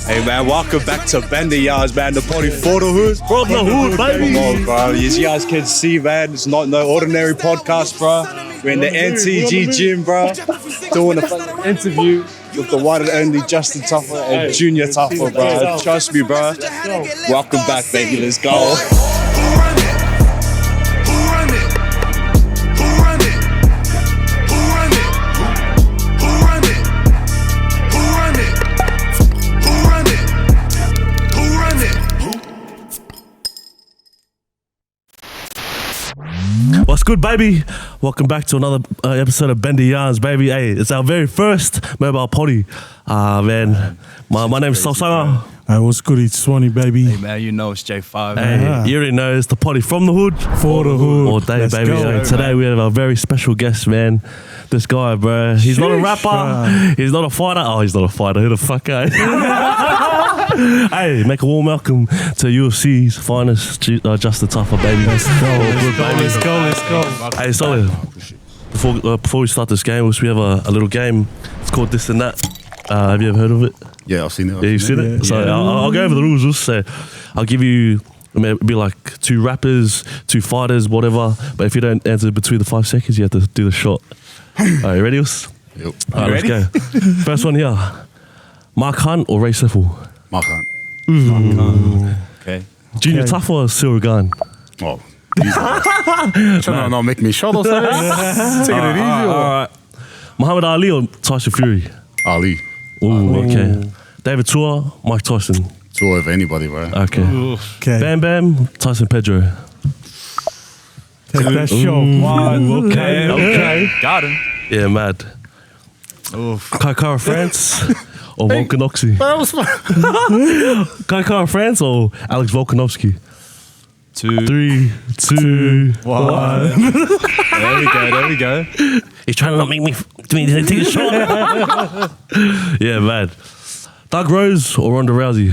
Hey man, welcome back to Bender Yards, man. The party for the hood. Brotherhood, baby. Come on, bro. As you guys can see, man, it's not no ordinary podcast, bro. We're in the NTG gym, bro. Doing a fucking interview with the one and only Justin Tafa and Junior Tafa, bro. Trust me, bro. Welcome back, baby. Let's go. What's good, baby? Welcome back to another episode of Bendy Yarns, baby. Hey, it's our very first mobile potty. Man, my name's Salsanga. Hey, what's good? It's Swanee, baby. Hey man, you know it's J5. Hey, you already know it's the potty from the hood. For the hood. All day, Let's baby. go. Hey, today we have a very special guest, man. This guy, bro. He's not a rapper. He's not a fighter. Oh, he's not a fighter. Who the fuck, eh? Hey, make a warm welcome to UFC's finest, Justin Tafa, baby. Let's go. Let's go. Hey, solid. Before we start this game, we have a little game. It's called This and That. Have you ever heard of it? Yeah, I've seen it. Yeah, you've seen it? So I'll go over the rules. Just say I'll give you, it'll be like 2 rappers, 2 fighters, whatever. But if you don't answer between the 5 seconds, you have to do the shot. All right, you ready? Yep. All right, let's go. First one here. Mark Hunt or Ray Seffel? Mark Hunt. Okay. Junior Tafa or Cyril Gane? Oh, easy. Trying to not make me shot or something. Taking it easy. All right. Muhammad Ali or Tyson Fury? Ali. Ooh, okay. David Tua, Mike Tyson. Two of anybody, bro. Okay. Okay. Bam Bam, Tyson Pedro. Take that shot. One. Okay. Got him. Yeah, mad. Kaikara France or Volkanovski? That was fun. Kaikara France or Alex Volkanovski? 2, 3, 2, 1. There we go. He's trying to not make me take a shot. Yeah, mad. Doug Rose or Ronda Rousey?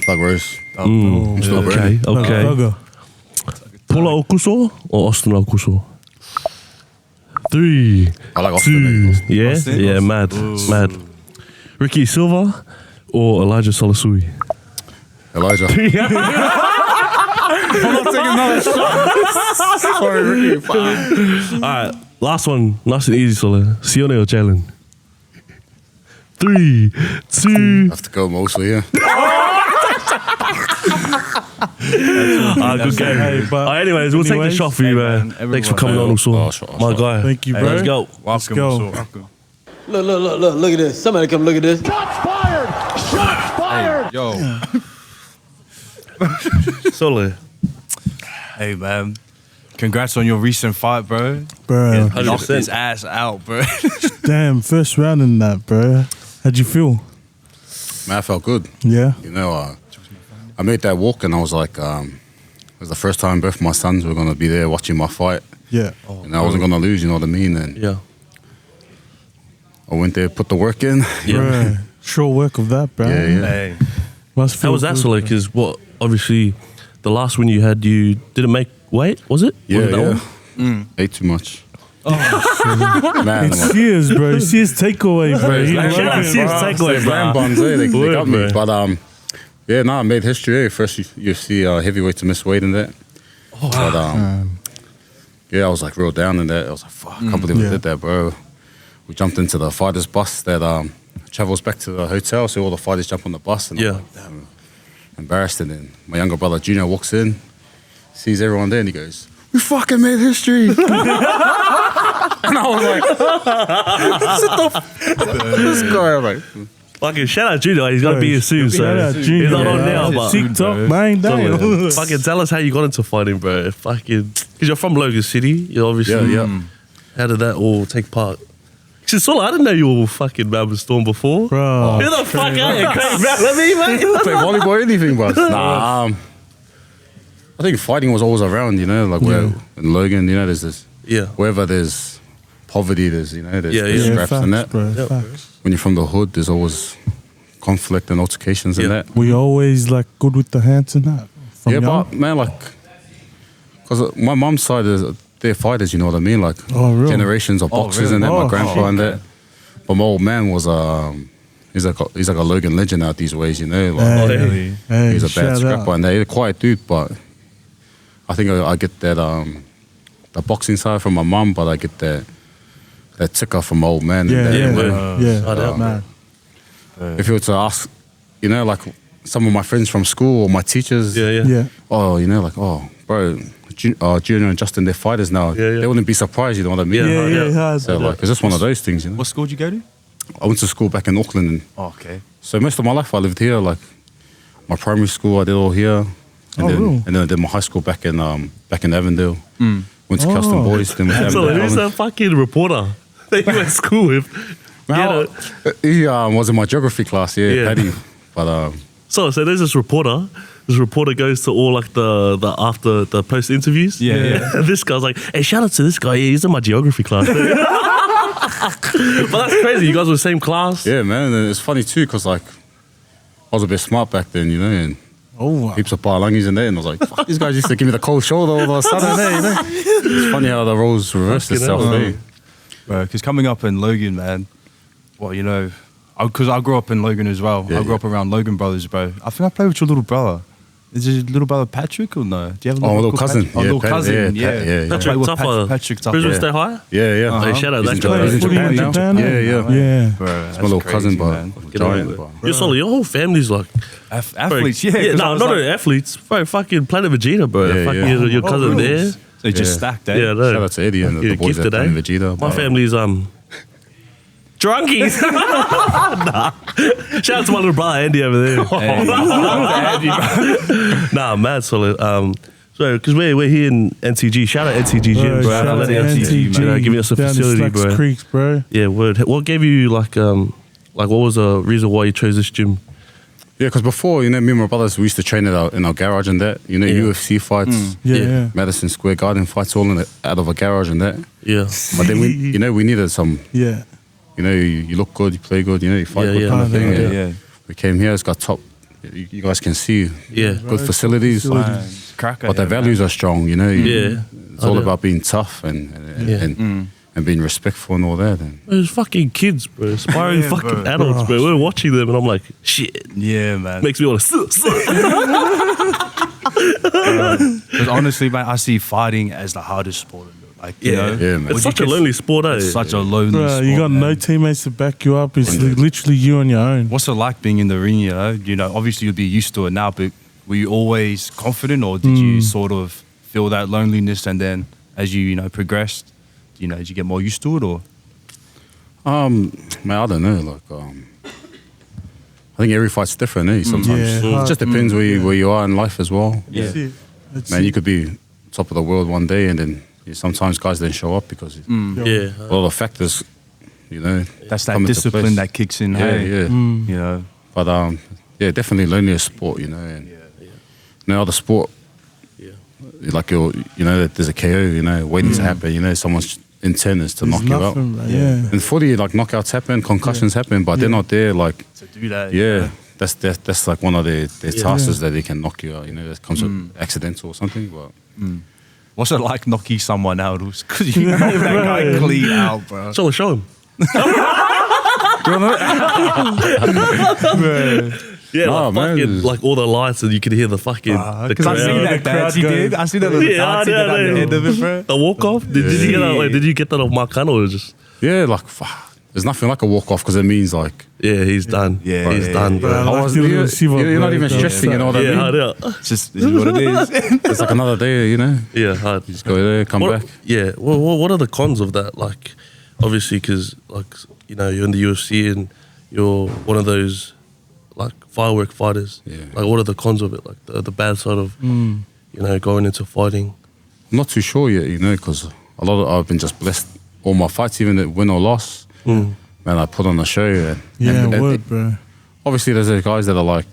Thug Rose. Okay. Thugger. Paula Okuso or Austin Okuso? 3, I like 2. Austin. Yeah, Austin? yeah, mad. Ricky Silva or Elijah Solasui? Elijah. I'm not taking another shot. Sorry, Ricky. All right, last one. Nice and easy, Sola. Sione or Jalen? 3, 2. I have to go mostly, yeah. Good game. Anyways, we'll take the shot for you, man. Thanks for coming on, also. My guy. Thank you, bro. Let's go. Welcome. go. Look at this. Somebody come look at this. Yo. Sola. Hey, man. Congrats on your recent fight, bro. Bro, Knocked his ass out, bro. damn, first round in that, bro. How'd you feel? Man, I felt good. Yeah? You know, I made that walk and I was like, it was the first time both my sons were going to be there watching my fight. Yeah. And I wasn't going to lose, you know what I mean? And Yeah. I went there, put the work in. Bro, sure work of that, bro. Yeah. Hey. Must How feel was that, good, Sola? bro. Because obviously, the last win you had, you didn't make weight, was it? Yeah, Was it that yeah. one? Ate too much. Man, It's Sears, bro. Sears takeaway, bro. It's He like loves it, Sears bro. takeaway, bro. Ram buns, they got me. Word, But yeah, I made history. First UFC heavyweight to miss weight in that. But yeah, I was like real down in that. I was like, fuck, I can't believe I did that, bro. We jumped into the fighters bus that travels back to the hotel, so all the fighters jump on the bus, and I'm like, damn, embarrassed. And then my younger brother Junior walks in, sees everyone there, and he goes, "We fucking made history." And I was like, this guy, I'm like, Fucking shout out Junior. He's got to be here soon, so Shout out Junior, he's not on bro. now, but TikTok, man, damn. fucking tell us how you got into fighting, bro. Fucking, because you're from Logan City, you obviously. yeah. How did that all take part? Because Sola, I didn't know you were fucking Melbourne Storm before. Bro. Who the fuck are you? Let me, mate. play volleyball or anything, but nah. I think fighting was always around, you know, like where in Logan, you know, there's this. Yeah. Wherever there's poverty, there's there's Yeah, scraps facts, and that. bro. Yep. Facts. When you're from the hood, there's always conflict and altercations and Yeah. that. We always like good with the hands and that. From Yeah, young. but man, like, because my mom's side they're fighters, you know what I mean? Like Oh, really? generations of boxers and that. My grandpa and that. But my old man was He's like a Logan legend out these ways, you know. Like, Hey, hey, he's a bad shout scrapper, out. and he's a quiet dude. But I think I get that the boxing side from my mum, but I get that ticker from my old man. Yeah, and that, yeah, man. If you were to ask, you know, like some of my friends from school or my teachers, Yeah. oh, you know, like, oh, bro, Junior and Justin, they're fighters now. They wouldn't be surprised, you know what I mean? Yeah. So, like, it's just one of those things, you know. What school did you go to? I went to school back in Auckland. And Oh, okay. so most of my life I lived here. Like, my primary school I did all here. And then I did my high school back in Avondale. Went to Kelston Boys. Then went to So Avondale. who's that fucking reporter that you went to school with? Well, he was in my geography class, Paddy. But So there's this reporter. This reporter goes to all like the after the post interviews. Yeah. And this guy's like, hey, shout out to this guy. Yeah, he's in my geography class. But that's crazy. You guys were the same class. yeah, man, and it's funny too because like I was a bit smart back then, you know, and heaps of palangis in there, and I was like, fuck, these guys used to give me the cold shoulder all of a sudden, you know. It's funny how the roles reversed itself. Bro, because coming up in Logan, man, well, you know, because I grew up in Logan as well. I grew up around Logan brothers, bro. I think I played with your little brother. Is your little brother Patrick or no? Do you have a little cousin. Patrick? Oh, little Pat- cousin. yeah, Yeah. yeah. I played with Tafa. Patrick Tafa. Brisbane Stay High? Yeah. Hey, shout out He's that in guy. Japan now. Yeah. Yeah. Bro, that's My little crazy, cousin, man. but giant. But. You're solid. Your whole family's like Athletes, bro, yeah. 'cause I no, was not like- only athletes, bro. Fucking Planet Vegeta, bro. Yeah, fucking yeah. your cousin really? there. So just stacked, eh? Yeah, no. Shout out to Eddie and the You're boys at gifted, eh? Planet Vegeta. My family's drunkies. Nah. Shout out to my little brother Andy over there. Nah, mad solid. So because we're here in NTG. Shout out NTG gym, bro. Shout out to NTG. You know, giving us a down in facility, Slacks bro. Creeks, bro. Yeah, word. What gave you like what was the reason why you chose this gym? Yeah, because before, you know, me and my brothers, we used to train in our garage and that. You know, UFC fights, Yeah. Madison Square Garden fights, all out of a garage and that. Yeah. But then we needed some. Yeah. You know, you look good, you play good, you know, you fight Yeah, good yeah. kind of thing. Yeah. We came here, it's got top. You guys can see. Yeah. Good facilities. Cracker. But the values are strong, you know. Yeah. It's all about being tough and being respectful and all that. And There's fucking kids, bro. Aspiring Yeah, fucking bro. adults, bro. We're watching them and I'm like, shit. Yeah, man. Makes me want to Because honestly, man, I see fighting as the hardest sport. Like, you know, Yeah, man. It's such a lonely sport, eh? it's such a lonely Bro, sport. you got man. no teammates to back you up. It's literally you on your own. What's it like being in the ring, you know? You know, obviously you'll be used to it now, but were you always confident or did you sort of feel that loneliness and then as you know, progressed, you know, did you get more used to it or? man, I don't know. Like, I think every fight's different, eh? Sometimes Yeah. it just depends where you are in life as well. Yeah. That's it. That's Man, it. you could be top of the world one day, and then sometimes guys don't show up because Yeah. a lot of factors, you know. That's that come into discipline place. that kicks in, Yeah, hey? yeah. You know? But yeah, definitely lonelier sport, you know. And no other sport, like you know, there's a KO, you know, waiting to happen. You know, someone's intent is to There's knock you out. nothing, bro. Yeah. In footy, like knockouts happen, concussions happen, but they're not there. Like, To do that. yeah, that's like one of their tasks is that they can knock you out. You know, that comes with accidental or something. But What's it like knocking someone out? Because you knock that guy clean out, bro. So show him. Yeah, Nah, like, man. fucking, like all the lights and you could hear the fucking the Because I crowd. seen that dance you did. I seen that little dance you did at the end of it, bro. The walk off? Did you get that? Like, did you get that off Mark Hunt or just? yeah, like there's nothing like a walk off because it means like Yeah, he's done. Yeah, he's yeah, done, yeah. bro. Bro, I like the little receiver, you're not bro. even stressing. You know what I Yeah, mean? hard out. It's just this is what it is. It's like another day. You know, Yeah, hard. just go there, come What, back. yeah. Well, what are the cons of that? Like, obviously, because like you know you're in the UFC and you're one of those like firework fighters. Yeah. Like, what are the cons of it? Like the bad side of you know going into fighting. I'm not too sure yet. You know, because I've been just blessed. All my fights, even at win or loss, man, I put on a show. And Word, bro. obviously, there's those guys that are like,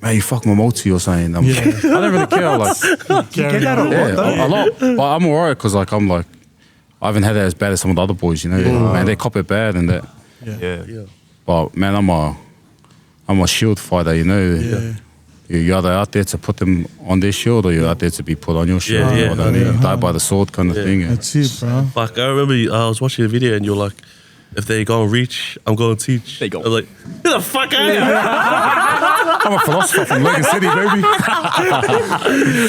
man, you fuck my multi or something. I don't really care. Like, Carry that on. a lot, yeah, a lot. But I'm alright because like I haven't had it as bad as some of the other boys. You know, man, they cop it bad and that. Yeah. But man, I'm a shield fighter. You know, you're either out there to put them on their shield or you're out there to be put on your shield. Yeah, You know what I mean? Die by the sword kind of thing. And That's it, bro. Fuck, I remember I was watching a video and you're like, if they go and reach, I'm going to teach. They go. I was like, get the fuck out of here. I'm a philosopher from Logan City, baby.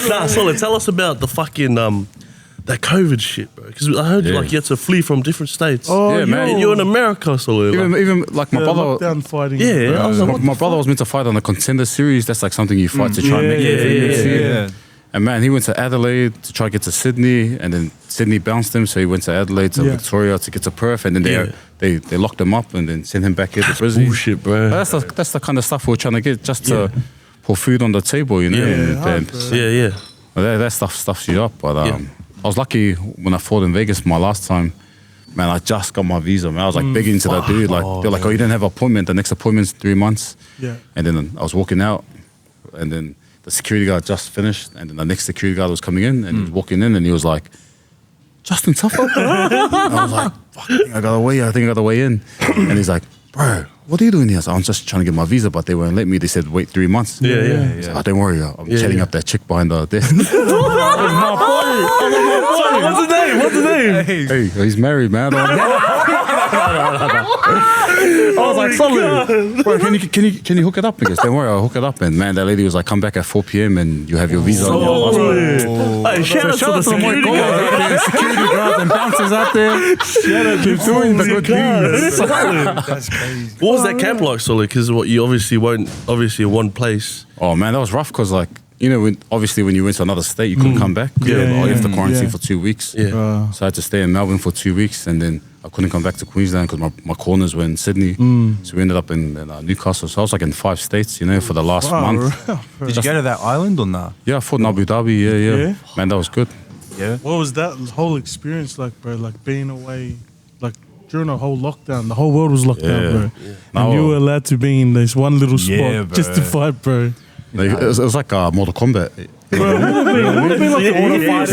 Nah, Solid, tell us about the fucking, that COVID shit, bro. Because I heard you had to flee from different states. Oh, Yeah, man. And you're in America, Solid. Even like my brother. lockdown fighting. Yeah, I was like, what My brother was meant to fight on the Contender Series. That's like something you fight to try and make it for the UFC. Yeah. And man, he went to Adelaide to try to get to Sydney, and then Sydney bounced him, so he went to Adelaide to Victoria to get to Perth, and then they locked him up and then sent him back here to prison. bullshit, bro. That's the kind of stuff we're trying to get just to put food on the table, you know. Yeah. That stuff stuffs you up. But I was lucky when I fought in Vegas my last time. Man, I just got my visa. Man, I was like begging to that dude. Like they're like, "Oh, you didn't have an appointment. The next appointment's 3 months." Yeah. And then I was walking out, and then the security guard just finished, and then the next security guard was coming in, and he was walking in, and he was like, "Justin Tafa?" And I was like, "Fuck, I think I got the way in." And he's like, "Bro, what are you doing here?" So I'm just trying to get my visa, but they won't let me. They said, "Wait 3 months." Yeah. So, don't worry, I'm chatting up that chick behind the desk. What's the name? Hey, he's married, man. I was like, "Solid, bro, can you hook it up?" He goes, "Don't worry, I'll hook it up." And man, that lady was like, "Come back at 4 p.m. and you have your visa on your passport." Hey, shout out to the security guard. Security guards and bouncers out there. Shout out to doing the good things. That's crazy. What was that camp like, Solid? Because you obviously weren't in one place. Oh man, that was rough because like, you know, when you went to another state, you couldn't come back. You have to quarantine for 2 weeks. Yeah. So I had to stay in Melbourne for 2 weeks, and then I couldn't come back to Queensland because my corners were in Sydney. So we ended up in Newcastle. So I was like in 5 states, you know, for the last month. Did you go to that island or not? Yeah, I fought in Abu Dhabi. Yeah. Man, that was good. Yeah. What was that whole experience like, bro? Like being away, like during a whole lockdown, the whole world was locked down, bro. And you were allowed to be in this one little spot just to fight, bro. Like, it was like Mortal Kombat. Bro, it would have been like the order fight.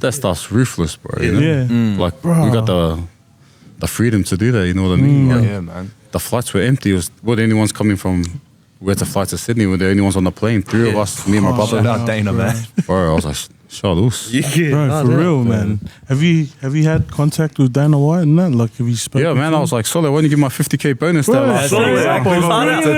That stuff's ruthless, bro. You know? Yeah. Like we got the freedom to do that. You know what I mean? Like, Yeah, man. the flights were empty. We're the only ones coming from. We had to fly to Sydney. We're the only ones on the plane. 3 of us, me and my brother. Shout out Dana, man. Bro, I was like, "Show loose." Bro, for real, man. Have you had contact with Dana White and that? Like, have you spoken? Yeah, man. I was like, "Solid, why don't you give my 50K bonus that last Bro, night?"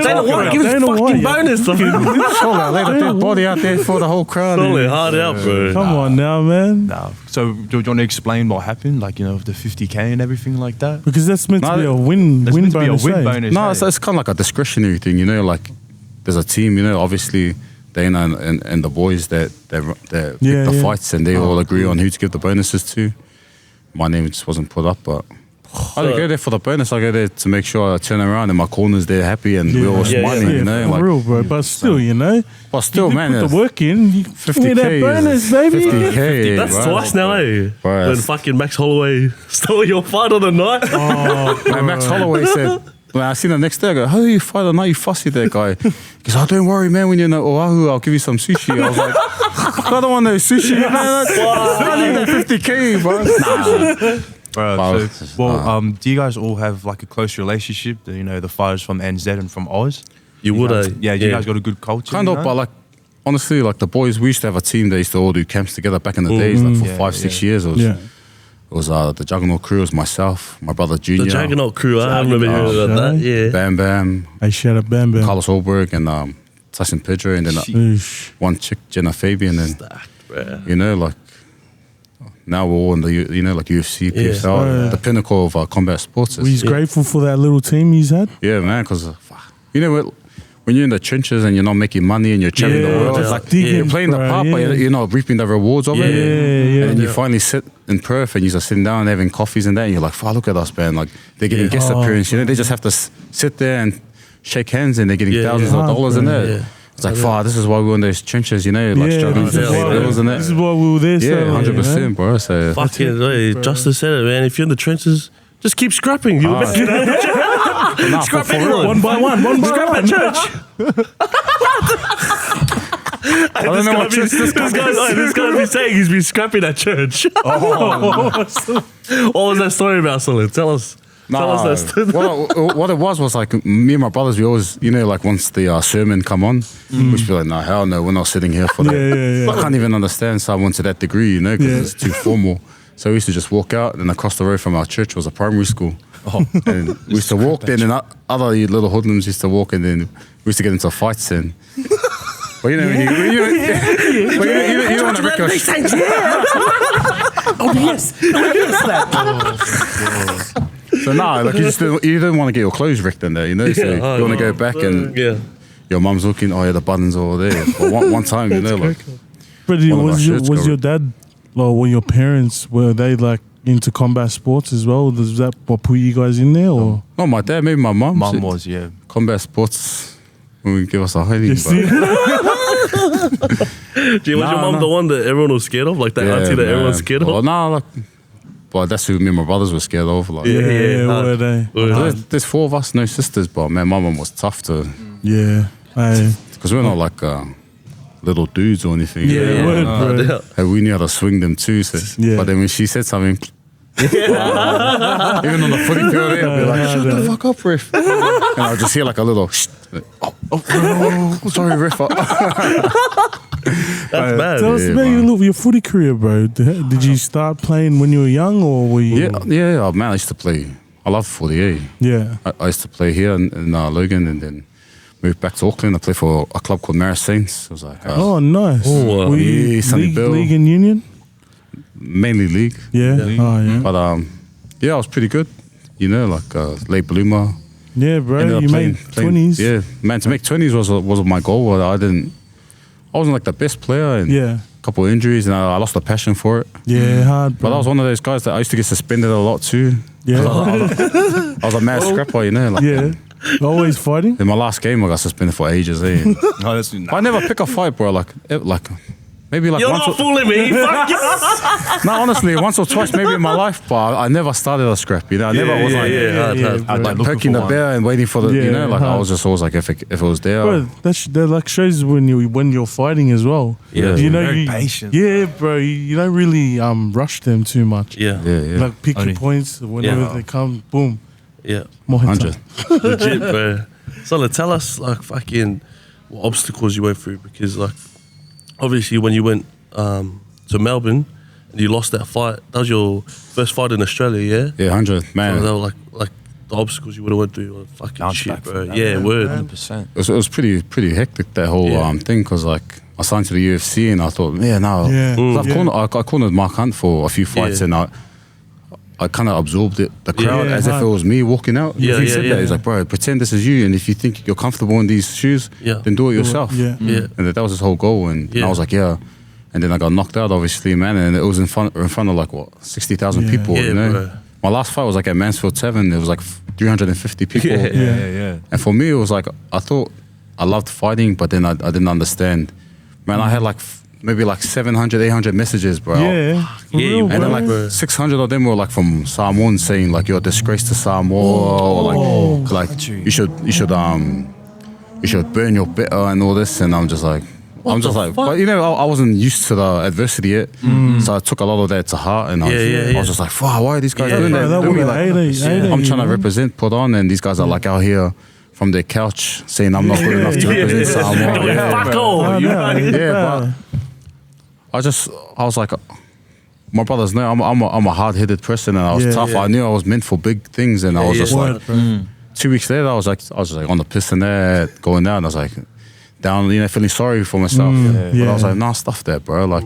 Dana White, give us a fucking bonus. Solid, I laid a dead body out there for the whole crowd. Solid, hard out, bro. Come on now, man. No. So do you want to explain what happened? Like, you know, the 50K and everything like that? Because that's meant to be a win That's meant to be a bonus. win eh? bonus. No, hey? it's kind of like a discretionary thing, you know. Like, there's a team, you know. Obviously, Dana and the boys that pick the fights, and they all agree on who to give the bonuses to. My name just wasn't put up, but I didn't go there for the bonus. I go there to make sure I turn around and my corner's there happy and we're all smiling, you know. For Like, real, bro. But still, you know. but still, you man, put the work in. You 50K that bonus, baby. 50K. That's bro. twice now, eh? Bro, When fucking Max Holloway stole your fight of the night. Man, Max Holloway said, when I seen the next day, I go, "How do you fight the night? You fussy there, guy." He goes, "Oh, don't worry, man. When you're in Oahu, I'll give you some sushi." I was like, "I don't want no sushi, man. I need that 50K, bro." Nah. Bro, do you guys all have like a close relationship? You know, the fighters from NZ and from Oz? You would, Yeah, you guys got a good culture. Kind you of, know? but like, honestly, like the boys, we used to have a team that used to all do camps together back in the days, like for 5-6 years. It was the Juggernaut crew. It was myself, my brother Junior, The Juggernaut crew, I remember hearing about that, yeah. Bam Bam, Hey, shout out Bam Bam. Carlos Holberg, and Tyson Pedro, and then Oosh. one chick, Jenna Fabian, and Bruh. you know, like now we're all in the like UFC, PSL, Yeah. the pinnacle of combat sports. We's grateful for that little team he's had. Yeah, man, because you know what. When you're in the trenches and you're not making money and you're traveling the world, it's like you're playing the part, but you're not reaping the rewards of it. Yeah. And then you finally sit in Perth and you're sitting down having coffees and that, and you're like, "Fuck, look at us, man! Like they're getting guest appearance. You know, they just have to sit there and shake hands, and they're getting thousands of dollars in there." Yeah. It's like, "Fuck, this is why we're in those trenches, you know, like struggling to this pay the bills and that." this is why we were there. Yeah, so, 100%, bro. So Fucking, hey, Justin said it, man. If you're in the trenches, just keep scrapping. You'll make it. Scrap anyone. one by one. Scrap at church. I don't know what church this guy This guy's been saying he's been scrapping at church. What was that story about, Solid? Tell us. Tell us that story. What it was like me and my brothers, we always, like once the sermon come on, we should be like, nah, hell no, we're not sitting here for that. Yeah. I can't even understand someone to that degree, because it's too formal. So we used to just walk out, and across the road from our church was a primary school. And we used to walk there, and other little hoodlums used to walk, and then we used to get into fights. And well, when you don't want to wreck your So like you don't want to get your clothes wrecked in there, So you want to go back and your mum's looking, the buttons are all there. But one time, like. But was your dad, or your parents, were they like into combat sports as well? Was that what put you guys in there, or? Not my dad, maybe my mum. Mum was, yeah. Combat sports. When we give us a hiding. Was your mum the one that everyone was scared of? Like that auntie that everyone's scared of? Well, but that's who me and my brothers were scared of. Like. Were they? There's 4 of us, no sisters, but man, my mum was tough to. Yeah. Because we're not like little dudes or anything. Bro. And we knew how to swing them too. So. But then when she said something, even on the footy field, I'd be like, shut the fuck up, ref. And I'll just hear like a little, sorry, ref. That's bad. Tell us about your footy career, bro. Did you start playing when you were young, or were you? Yeah. Oh, man, I used to play. I love footy. Yeah. I used to play here in Logan, and then moved back to Auckland. I played for a club called Maris Saints. It was like, nice. Were you league and union? Mainly league. Yeah. But I was pretty good. Like late bloomer. Yeah, bro. You made 20s. Yeah, man. To make 20s was my goal. I wasn't like the best player, and a couple of injuries, and I lost the passion for it. Yeah, hard. Bro. But I was one of those guys that I used to get suspended a lot too. Yeah. I was a mad scrapper, Like, always fighting. In my last game, I got suspended for ages. I never pick a fight, bro. Like maybe like You're once not fooling me. Fuck you. No, honestly, once or twice maybe in my life, but I never started a scrap. I never was like poking the bear and waiting for the. I was just always like if it was there. Bro, that like shows when you're fighting as well. Yeah, very patient. Yeah, bro. You don't really rush them too much. Yeah. Like pick your points whenever they come. Boom. Yeah. More 100. Legit, bro. So tell us like fucking what obstacles you went through, because like obviously when you went to Melbourne and you lost that fight, that was your first fight in Australia, yeah? Yeah, 100, man. So they were like the obstacles you would have went through were fucking shit, bro. Word. 100%. It was pretty hectic, that whole thing, because like I signed to the UFC and I thought, I cornered Mark Hunt for a few fights and I kind of absorbed the crowd as if it was me walking out. He said that. He's like, bro, pretend this is you, and if you think you're comfortable in these shoes, then do it yourself. And that was his whole goal, and I was like, and then I got knocked out, obviously, man, and it was in front of like 60,000 people, Bro. My last fight was like at Mansfield 7. It was like 350 people. And for me, it was like I thought I loved fighting, but then I didn't understand. Man, I had like maybe like 700, 800 messages, bro. And then like 600 of them were like from Samoans saying like you're a disgrace to Samoa, or like you should burn your bitter and all this. And I'm just like, but I wasn't used to the adversity yet, so I took a lot of that to heart, and I was just like, wow, why are these guys doing that? I'm trying to represent, put on, and these guys are like out here from their couch saying I'm not good enough to represent Samoa. But I was like, my brothers know I'm a hard-headed person, and I was tough. I knew I was meant for big things, and I was just like, 2 weeks later, I was just like on the piss and there, going down. I was like down, feeling sorry for myself. But I was like, nah, stuff that, bro. Like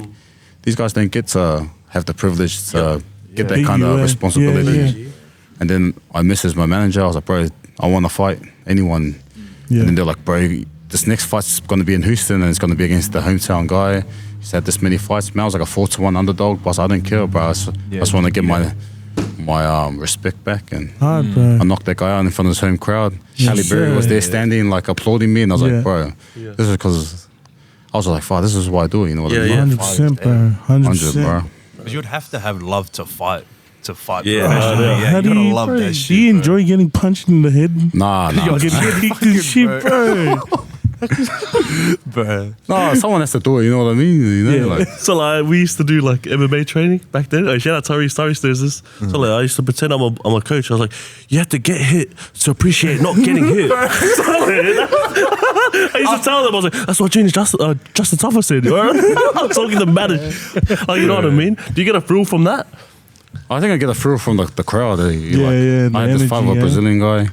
these guys don't get to have the privilege to get that kind of responsibility. And then I messaged my manager. I was like, bro, I want to fight anyone. And then they're like, bro, this next fight's going to be in Houston, and it's going to be against the hometown guy. He's had this many fights. Man, I was like a 4-1 underdog, but I didn't care, bro. I just want to get my respect back, and I knocked that guy out in front of his home crowd. Halle Berry was there standing, like applauding me, and I was like, bro, this is because I was like, fuck, this is why I do it. You know what I mean? 100%, bro. 100%, bro. Because you'd have to have love to fight. Yeah, professionally. How do you love that shit. Do you enjoy getting punched in the head? Nah. You're getting kicked and shit, bro. Bro. No, someone has to do it. You know what I mean? You know, Yeah. like So like we used to do like MMA training back then. Oh, shout out Tyrese. Tyrese does this. So like I used to pretend I'm a coach. I was like, you have to get hit to appreciate not getting hit. So, I used to tell them, I was like, that's what Junior Justin Tafa said. I'm talking the manners. Like, you know what I mean? Do you get a thrill from that? I think I get a thrill from the crowd. Yeah, I had this energy, fight with a yeah. Brazilian guy,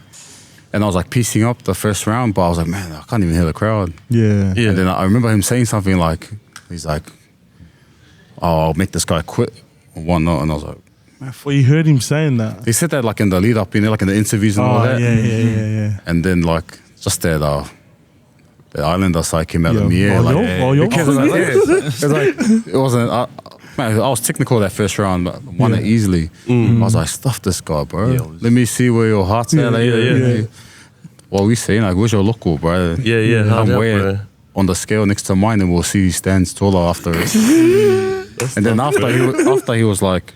and I was like piecing up the first round, but I was like, man, I can't even hear the crowd. Yeah. Yeah. And then I remember him saying something like, he's like, oh, I'll make this guy quit or whatnot. And I was like, Well, you heard him saying that. he said that like in the lead up, like in the interviews and all Oh, that. yeah. And then like just that the Islander side came out of me. Oh, Like, yo. because it's like it wasn't. Man, I was technical that first round, but won it easily. I was like, stuff this guy, bro. Let me see where your heart's at. Like, yeah. What we saying, like, where's your local, bro? Yeah. Come how's weigh that, it on the scale next to mine, and we'll see who stands taller after it. And then after he was like,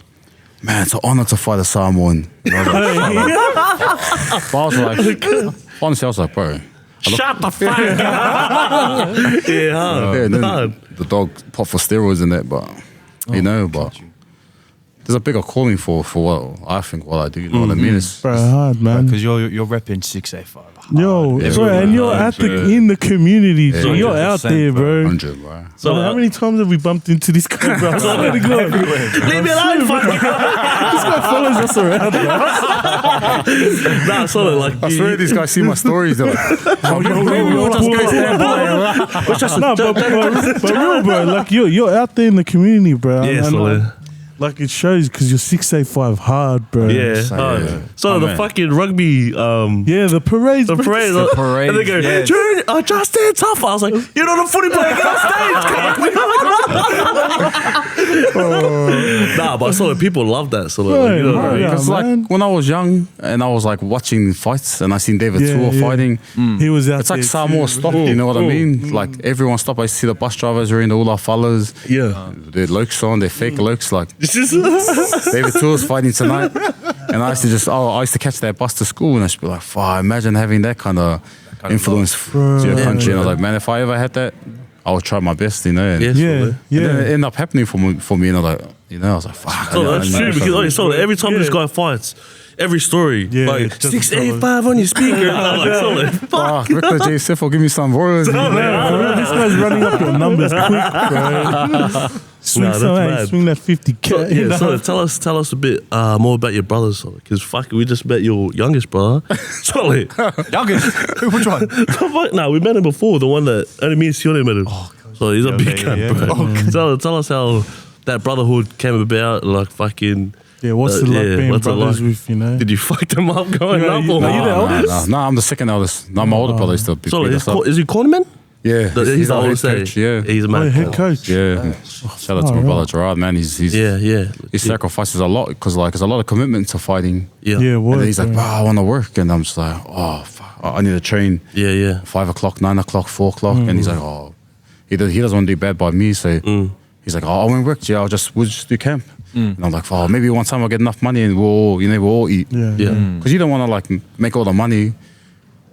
man, it's an honor to fight a Samoan. And I was like, but I was like, honestly, I was like, bro. Shut the fuck up. Yeah, And then the dog popped for steroids and that, but you know, but there's a bigger calling for what I think what I do. You know what I mean? It's Bro, hard, man. Because you're repping 685. Yo, bro, and you're in the community. So you're out 100%, there, bro. 100, bro. So how many times have we bumped into this guy, bro? Leave me alone, fuck. This guy follows us around, bro. Nah, so like I swear these guys see my stories. They're like, Oh, yo, just go stand by. No, but real, bro. Like you're out there in the community, bro. Yeah, And, so like it shows because you're 6'5" hard, bro. yeah. yeah. So the man. fucking rugby, Yeah, the parades. the bro. parade, parade, and they go, yes. Justin Tafa. I was like, you're not a footy player, get on stage. Nah, but so the people love that. So like, you know what I mean? Yeah, because man. like when I was young and I was like watching fights and I seen David Tua fighting, He was out it's like there Samoa too. stopped. You know what I mean? Like everyone stopped. I used to see the bus drivers wearing all our fellas. Yeah. Their lokes on, their fake lokes. Like This is David Tua's fighting tonight, and I used to catch that bus to school, and I used to be like, "Fuck, imagine having that kind of influence to your country." And I was like, man, if I ever had that, I would try my best, you know. And, Yes. Yeah, and then it yeah. ended up happening for me, and I was like, you know, I was like, fuck. So that's true because so every time this guy fights, every story Yeah, like it's just 685 on your speaker. And I'm like, solid. Fuck, Richter J. Sif will give me some royalties. Bro, this guy's running up your numbers quick, bro. Swing, Nah, some, that's hey, mad. swing that 50K. So, you yeah, know? so tell us a bit more about your brothers, because fuck, we just met your youngest brother. Solid. Youngest? Which one? No, we met him before. The one that only me and Sione met him. So he's a big okay, gun, yeah. bro. Tell us how that brotherhood came about. Like fucking. Yeah, what's it like being what's it brothers like? with, you know? Did you fuck them up growing Yeah, up? you- Or no, you the oldest? No, I'm the second eldest. No, my older brother used to beat So us up. is he cornerman? Yeah, He's the our head oldest. coach. Yeah, He's a Oh, man. head coach. yeah. Shout out to my brother Gerard, man. He's Yeah. he sacrifices a lot because like there's a lot of commitment to fighting. Yeah. Yeah, And what? then he's like, bro, I want to work, and I'm just like, oh, fuck, I need to train. Yeah. 5 o'clock, 9 o'clock, 4 o'clock, and he's like, oh, he doesn't want to do bad by me, so he's like, oh, I won't work, we'll just do camp. And I'm like, oh, maybe one time I'll get enough money and we'll all eat. Yeah. Because you don't want to like make all the money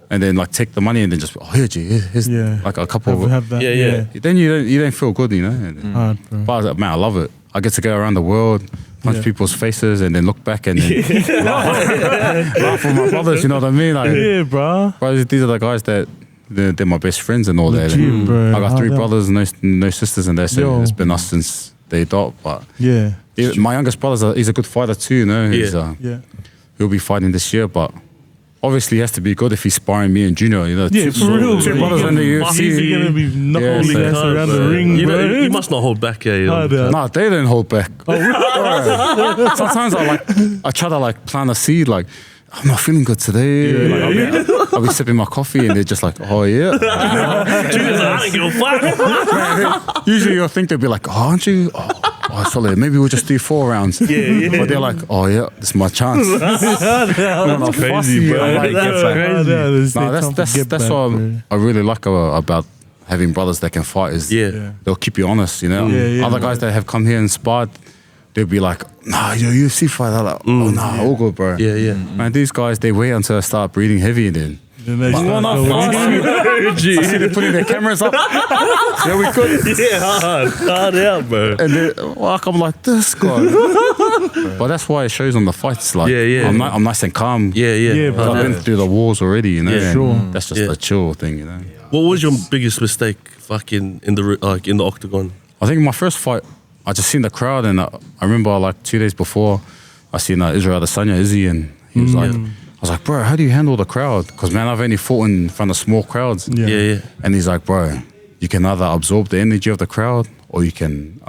and then like take the money and then just, oh, here's Yeah. like a couple of Have that. Yeah. then you don't feel good, you know. And, Hard, bro. but I was like, man, I love it. I get to go around the world, punch Yeah. people's faces, and then look back and then laugh with my brothers. You know what I mean? Like, Yeah, bro. bro, these are the guys that they're my best friends and all that. Legit, And bro. I got 3 Hard brothers, no sisters, and that's it. Yo. It's been us since day dot. But Yeah. my youngest brother, he's a good fighter too. You know, Yeah. he'll be fighting this year, but. Obviously, he has to be good if he's sparring me and Junior. You know, Yeah, for real. two bro. brothers in the He's UFC. gonna be knuckling Yeah, his so- ass around the ring, you bro. know, you must not hold back, yeah. Hard, Nah, they don't hold back. Right. Sometimes I try to like plant a seed, like I'm not feeling good today. Like, I'll be sipping my coffee and they're just like, oh yeah. Junior's like, I don't give a fuck. Usually you'll think they'll be like, oh, aren't you? Oh, solid. Maybe we'll just do 4 rounds. Yeah. But they're like, oh yeah, this is my chance. That's crazy, bro. That's what I really like about having brothers that can fight is they'll keep you honest, you know. Yeah, Other guys that have come here and sparred, they'll be like, nah, you're a UFC fighter. Like, oh, nah, all good, bro. Yeah. Man, these guys, they wait until I start breathing heavy and then Then they start One going off. in. I see they putting their cameras up. Yeah, we could. Yeah, hard out, bro. And then, I'm like, this guy. But that's why it shows on the fights. Like, Yeah. I'm nice and calm. Yeah. Yeah, bro. I've been through the wars already, you know. Yeah, and sure. That's just Yeah. a chill thing, you know. What was your biggest mistake, fucking in the octagon? I think my first fight, I just seen the crowd, and I remember like 2 days before, I seen Israel Adesanya, Izzy, and he was like, I was like, bro, how do you handle the crowd? Because man, I've only fought in front of small crowds. Yeah. And he's like, bro, you can either absorb the energy of the crowd or you can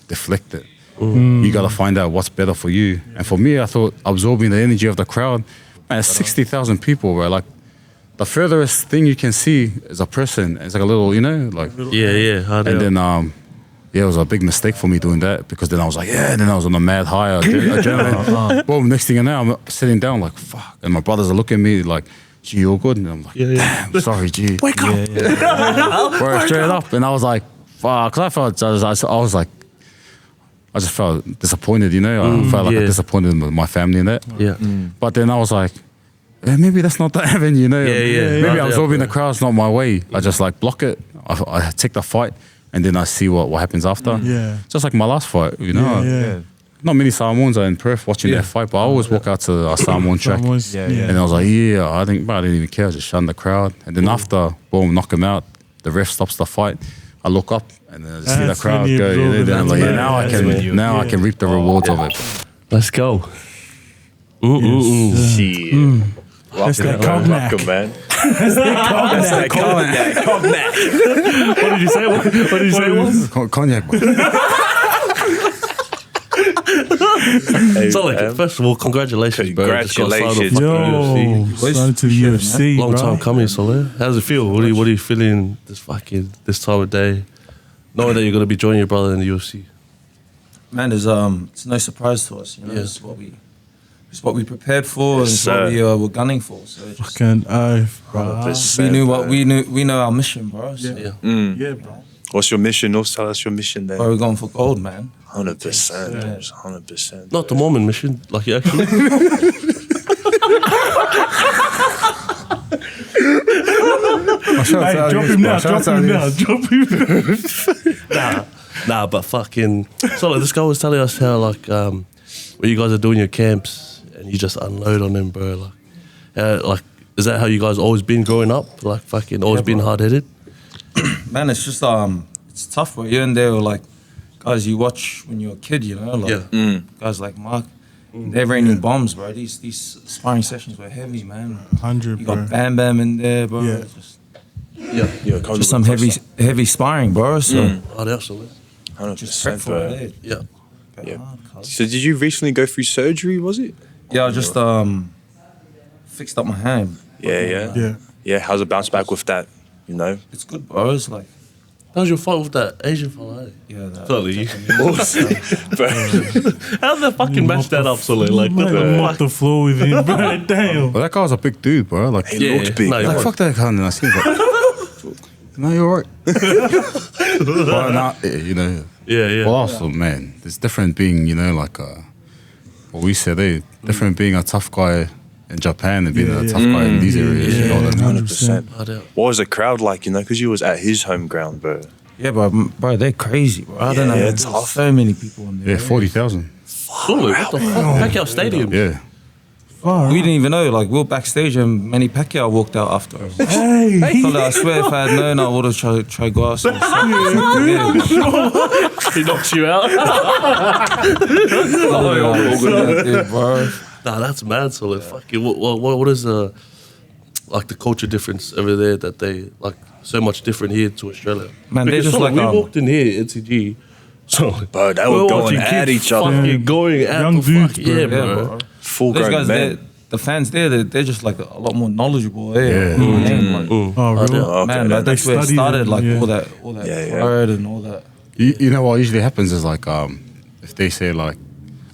deflect it. You got to find out what's better for you. And for me, I thought absorbing the energy of the crowd, man, 60,000 people, bro. Like, the furthest thing you can see is a person. It's like a little, you know, like. Yeah, hard out. And then, it was a big mistake for me doing that because then I was like, and then I was on a mad high, adrenaline. Boom, next thing you know, I'm sitting down like, fuck. And my brothers are looking at me like, G, you all good? And I'm like, damn, sorry, G. Wake up. Bro, straight up. And I was like, fuck. Because I was like, I just felt disappointed, you know? I felt like I disappointed my family in that. Yeah. But then I was like, maybe that's not the avenue, you know? Yeah. Maybe absorbing the crowd's not my way. I just like block it. I take the fight. And then I see what happens after. Yeah. Just like my last fight, you know. Yeah. Not many Samoans are in Perth watching their fight, but I always walk out to a Samoan track. And I was like, I didn't even care. I just shun the crowd. And then after, boom, knock him out. The ref stops the fight. I look up and then I see the crowd go. And I'm like, now I can reap the rewards of it. Let's go. Shit. That's that cognac. Welcome, man. That's that cognac. Cognac. What did you say? What did you say it was? Cognac, bro. So, like, first of all, congratulations, bro. Congratulations. Yo, signed to the UFC, Long bro. time coming, Soler. How does it feel? What are you feeling this time of day, knowing that you're gonna be joining your brother in the UFC? Man, it's no surprise to us. You know, it's what we prepared for, and it's sir. what we're gunning for. So it's just, Fucking oath, bro. we know our mission, bro. So, Yeah, bro. What's your mission? Also, tell us your mission then. bro, we're going for gold, man. 100%. 100%. Not the Mormon mission, like you actually. Hey, drop him now. Nah, but fucking. So like, this guy was telling us how like when you guys are doing your camps and you just unload on them, bro. Like is that how you guys always been growing up? Like fucking always been hard headed. Man, it's just it's tough, bro. You're in there with like guys you watch when you're a kid, you know, like guys like Mark. They're raining bombs, bro. These sparring sessions were heavy, man. 100, You bro. got Bam Bam in there, bro. Yeah. Just some heavy sparring, bro. So Hard out, so just prep 100%, for bro. it. yeah. So did you recently go through surgery, was it? Yeah, I just fixed up my hand. Yeah, how's the bounce back with that, you know? It's good, bro. It's like, How's your fight with that Asian fella? Eh? yeah, that, Totally. Bro. How did they fucking match that up, so like what the Mop fuck? the floor with him, bro. Damn. But that guy was a big dude, bro. Like, He looked big. No, you're like right. fuck that guy. And I see him like, no, you're right. But nah, you know. Yeah. Well, also, man, it's different being, you know, like what we said, different being a tough guy in Japan and being a tough guy in these areas. You know what I mean? 100%. Hard out. What was the crowd like, you know? Because you was at his home ground, bro. yeah, bro, they're crazy, bro. I don't know. Yeah, There's tough. so many people in there. Yeah, 40,000. Surely, what the fuck? Pack out stadium. Yeah. We didn't even know. Like, we were backstage and Manny Pacquiao walked out after us. Hey. I swear, if I had known, I would have tried go outside. He knocks you out. Bro. Nah, that's mad. So like, fuck you. What is the culture difference over there that they like so much different here to Australia? Man, they're Because just like we walked in here, NCG. So Bro, they were going at each other. Fucking going at Young the dudes, fuck, bro. yeah, Yeah, bro. bro. Full Those grown guys, men. the fans there, they're just like a lot more knowledgeable. Yeah. Yeah. You know what I mean? Like, Oh, really? Okay, man, then. like, that's where it study started. them, Like yeah. all that Yeah. word and all that. You know what usually happens is like, if they say like,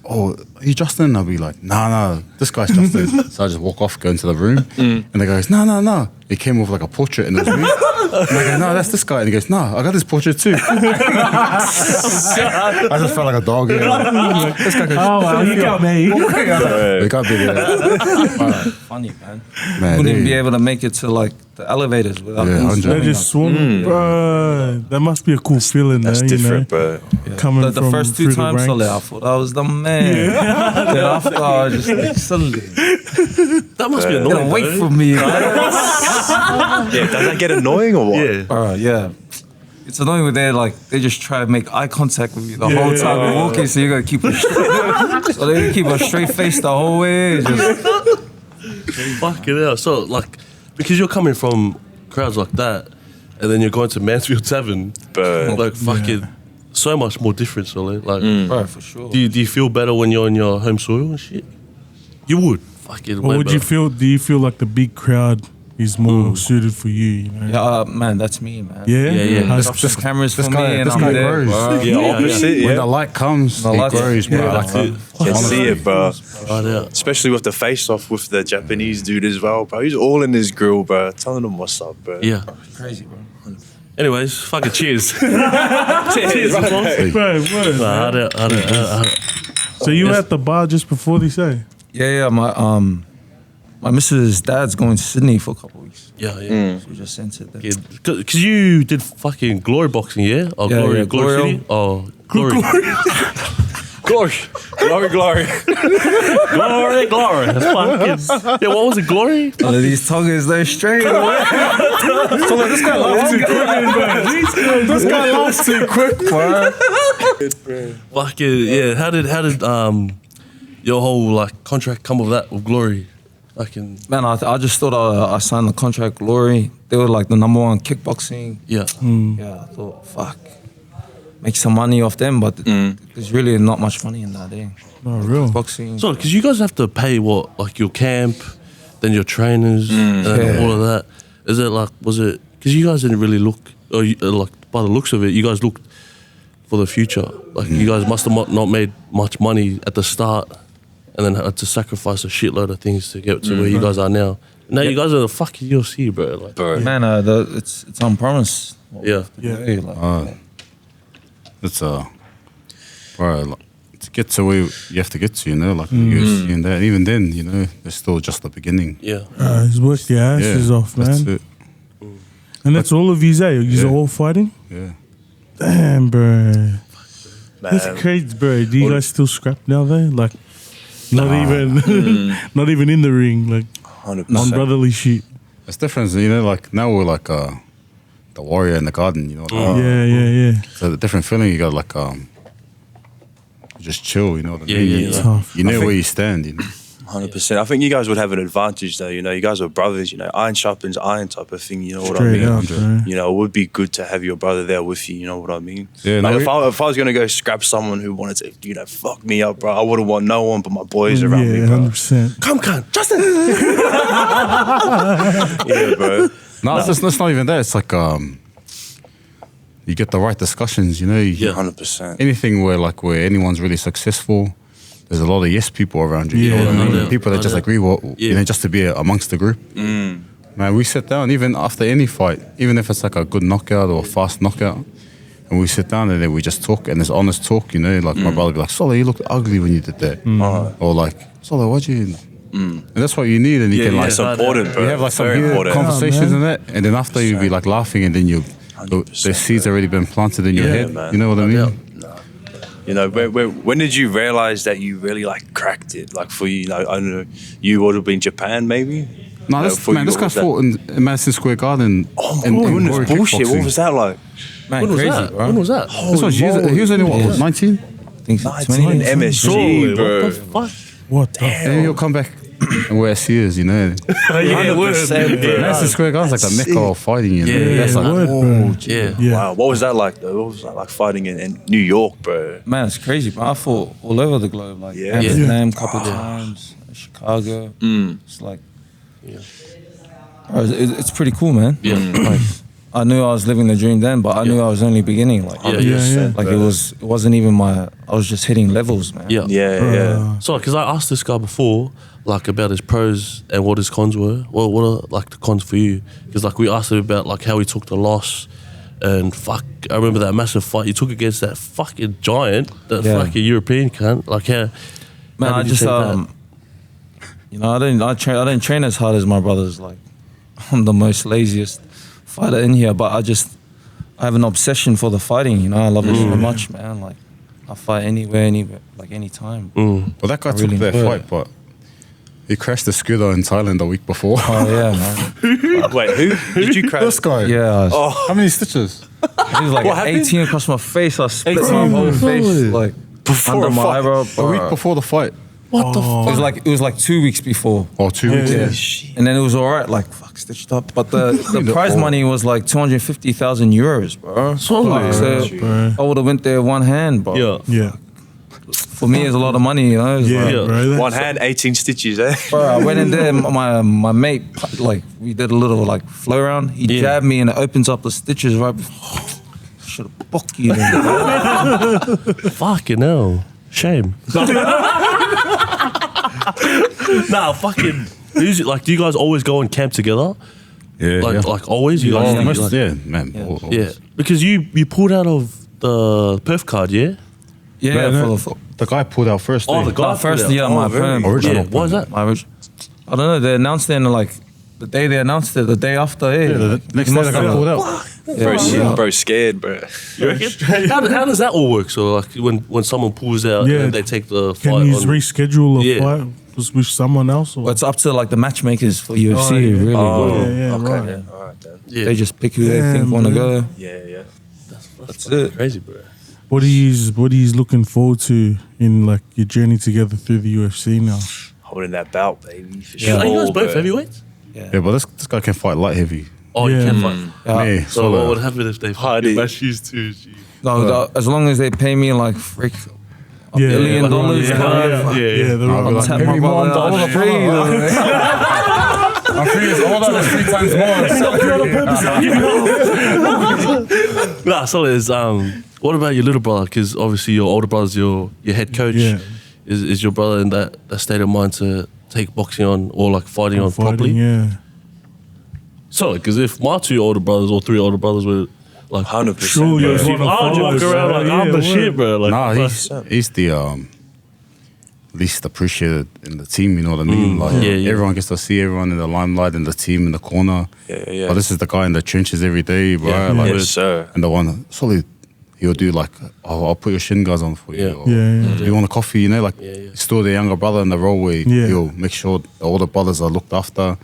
oh, are you Justin? I'll be like, no, this guy's Justin. So I just walk off, go into the room, and the guy goes, no. He came with like a portrait and it was me. And I go, no, that's this guy. And he goes, no, I got this portrait too. I just felt like a dog. Yeah. This guy goes, Oh, wow, you got me. They can't be there. Funny, man. Wouldn't even be able to make it to like the elevators without They just swim, bro. That must be a cool feeling. That's different, bro. Coming the from first through 2 times, the ranks. I thought I was the man. Then after, I was just like, suddenly, That must be annoying. wait though. for me. Yeah, does that get annoying or what? Yeah. Yeah. It's annoying when they just try to make eye contact with you the whole time you're walking, so you gotta keep a straight. So they keep a straight face the whole way. Just, Fucking hell. So, like, because you're coming from crowds like that, and then you're going to Mansfield Tavern, like, fucking, so much more different, so, like, bro, for sure. do you feel better when you're on your home soil and shit? You would. Fucking Or way would you better. feel? Do you feel like the big crowd is more suited for you? You know? Yeah, man, that's me, man. Yeah, Yeah. This cameras for me, and this I'm guy there. grows. bro. Yeah, opposite, When yeah. the light comes, The it light- grows, bro. yeah, Like, Can see it, bro. Right out. Especially with the face-off with the Japanese dude as well, bro. He's all in his grill, bro. Telling him what's up, bro. Yeah. Crazy, bro. Anyways, fucking cheers. Cheers, of course. Bro, what? Nah, I don't. So you were at the bar just before they say? Yeah. My missus' dad's going to Sydney for a couple of weeks. Yeah. So we just sent it there. Because you did fucking glory boxing, yeah? Oh, Yeah, glory, yeah, glory Glory. city? Oh, glory. Glory. Glory. glory. That's fucking. Yeah, what was it, glory? Oh, these tongues, they're straight. This guy laughs too quick, bro. Fucking, yeah. How did your whole, like, contract come with that, with glory? Fucking, Man, I just thought I signed the contract with Glory. They were like the #1 kickboxing. yeah. Yeah, I thought, fuck. Make some money off them, but there's really not much money in that, eh? Not real. Boxing. So, because you guys have to pay what, like your camp, then your trainers, and then Yeah. all of that. Is it like, was it, because you guys didn't really look, or you, like by the looks of it, you guys looked for the future. Like you guys must have not made much money at the start, and then had to sacrifice a shitload of things to get to where you guys are now. Now you guys are the fucking UFC, bro. Like, Bro. Man, it's on promise. yeah. Hey, like, it's bro, like, to get to where you have to get to, you know, like the UFC and that. And even then, you know, it's still just the beginning. Yeah. He's worked your asses off, That's man. it. And that's all of yous, eh? Yous are Yeah. all fighting? Yeah. Damn, bro. Man. That's crazy, bro. Do you guys still scrap now, though? Like, not even, not even in the ring, like 100%. on brotherly shit. It's different, you know, like now we're like the warrior in the garden, you know. Yeah. So the different feeling you got, like just chill, you know what I Yeah, mean? yeah, You- yeah. Tough. You know I think- where you stand, you know. 100%. I think you guys would have an advantage though. You know, you guys are brothers. You know, iron sharpens iron type of thing. You know what Straight I mean? up, bro. You know, it would be good to have your brother there with you. You know what I mean? Yeah, Like, no, if I was gonna go scrap someone who wanted to, you know, fuck me up, bro, I wouldn't want no one but my boys around me, Yeah, bro. 100%. Come, Justin. Yeah, bro. No, it's not even that. It's like you get the right discussions, you know. Yeah. 100%. Anything where anyone's really successful, there's a lot of yes people around you. You Yeah, know what I no mean? doubt, People that no just doubt. agree, Yeah. you know, just to be amongst the group. Man, we sit down even after any fight, even if it's like a good knockout or a fast knockout, and we sit down and then we just talk and there's honest talk, you know. Like my brother be like, "Solo, you looked ugly when you did that," or like, "Solo, what'd you?" And that's what you need, and you can like It's important, bro. we have like some Very heated important. conversations and that, and then after you be like laughing, and then you the 100%, seeds already been planted in your Yeah, head. man. You know what I mean? You know, when did you realize that you really like cracked it? Like for you know, I don't know, you would have been Japan maybe. No, No, this for man, you, this what guy was that? fought in Madison Square Garden. Oh in my goodness, Glory bullshit! Kickboxing. What was that like? man, When was crazy, that? bro. When was that? This was years. He was only what, 19? I think so. 19 in MSG, Surely, bro. what the fuck? What the And then he'll come back and wear Sears, you know. 100%, bro. Madison Square Garden's like the mecca of fighting, you know. Yeah, That's like, word, bro. Yeah. Yeah. Wow, what was that like though? What was that like fighting in New York, bro? Man, it's crazy, bro. I fought all over the globe, like Yeah. Amsterdam, couple times, Chicago. It's like, bro, it's pretty cool, man. Yeah. Like, I knew I was living the dream then, but I knew I was only beginning. Like, like it wasn't even I was just hitting levels, man. Yeah. So, because I asked this guy before, like about his pros and what his cons were. Well, what are like the cons for you? Because like we asked him about like how he took the loss, and fuck, I remember that massive fight he took against that fucking giant, that fucking European cunt. Like how? Man, I just you know, I didn't train as hard as my brothers. Like, I'm the most laziest fighter in here, but I have an obsession for the fighting. You know, I love it so much, man. Like, I fight anywhere, like anytime. Well, that guy took that fight, but he crashed the scooter in Thailand a week before. Oh yeah, man. Wait, who did you crash? This guy. Yeah. How many stitches? It was like 18 across my face. I split my whole face, like under my eyebrow. A week before the fight. What the fuck? It was like 2 weeks before. Oh, 2 weeks. Yeah. And then it was all right, like fuck, stitched up. But the prize money was like 250,000 euros, bro. So I would have went there one hand, bro. Yeah. For me, it's a lot of money, you know. Bro. One hand, 18 stitches, eh? Bro, I went in there. My mate, like we did a little like flow round. He jabbed me and it opens up the stitches right before. Should have booked you then. Fucking hell. Shame. Nah, fucking. Who's it? Like, do you guys always go on camp together? Yeah. Like always? You guys Man. Yeah. Because you pulled out of the Perth card, yeah? Yeah, The guy pulled out first. Oh, the guy first pulled out. year, my perm. Original. Yeah. Why is that? I don't know. They announced it in like the day they announced it. The day after, The next day the guy pulled out. Bro, scared, bro. You reckon? How does that all work? So like when someone pulls out and they take the fight Can you on... reschedule a fight with someone else? Or? Well, it's up to like the matchmakers for UFC, really. Right. All right, then. Yeah. They just pick who they think want to go. Yeah. That's it. Crazy, bro. What are you looking forward to in like your journey together through the UFC now? Holding that belt, baby. For Are sure, you guys both bro. heavyweights? Yeah, but this guy can fight light heavy. Oh, you can fight. Yeah. So what would happen if they Hardy. my shoes too? No, as long as they pay me like $1 billion, Yeah, bro, they're I'll like, tap my brother out on the street. I'm free as all that 3 times more. Nah, so is what about your little brother? Because obviously your older brother's your head coach. Yeah. Is your brother in that state of mind to take boxing on or like fighting on properly? Yeah. So, because if my 2 older brothers or 3 older brothers were like 100%. Surely bro. it's one of I'd walk fathers, around like I'm the shit, bro. Like, Nah, he's the least appreciated in the team, you know what I mean? Like everyone gets to see everyone in the limelight and the team in the corner. Yeah. But this is the guy in the trenches every day, bro. Yeah. Like, Yes, sir. and the one solid, he'll do like, I'll put your shin guards on for you. Yeah. Or, Yeah. Do you want a coffee? You know, like he's still the younger brother in the role where he'll make sure the older brothers are looked after.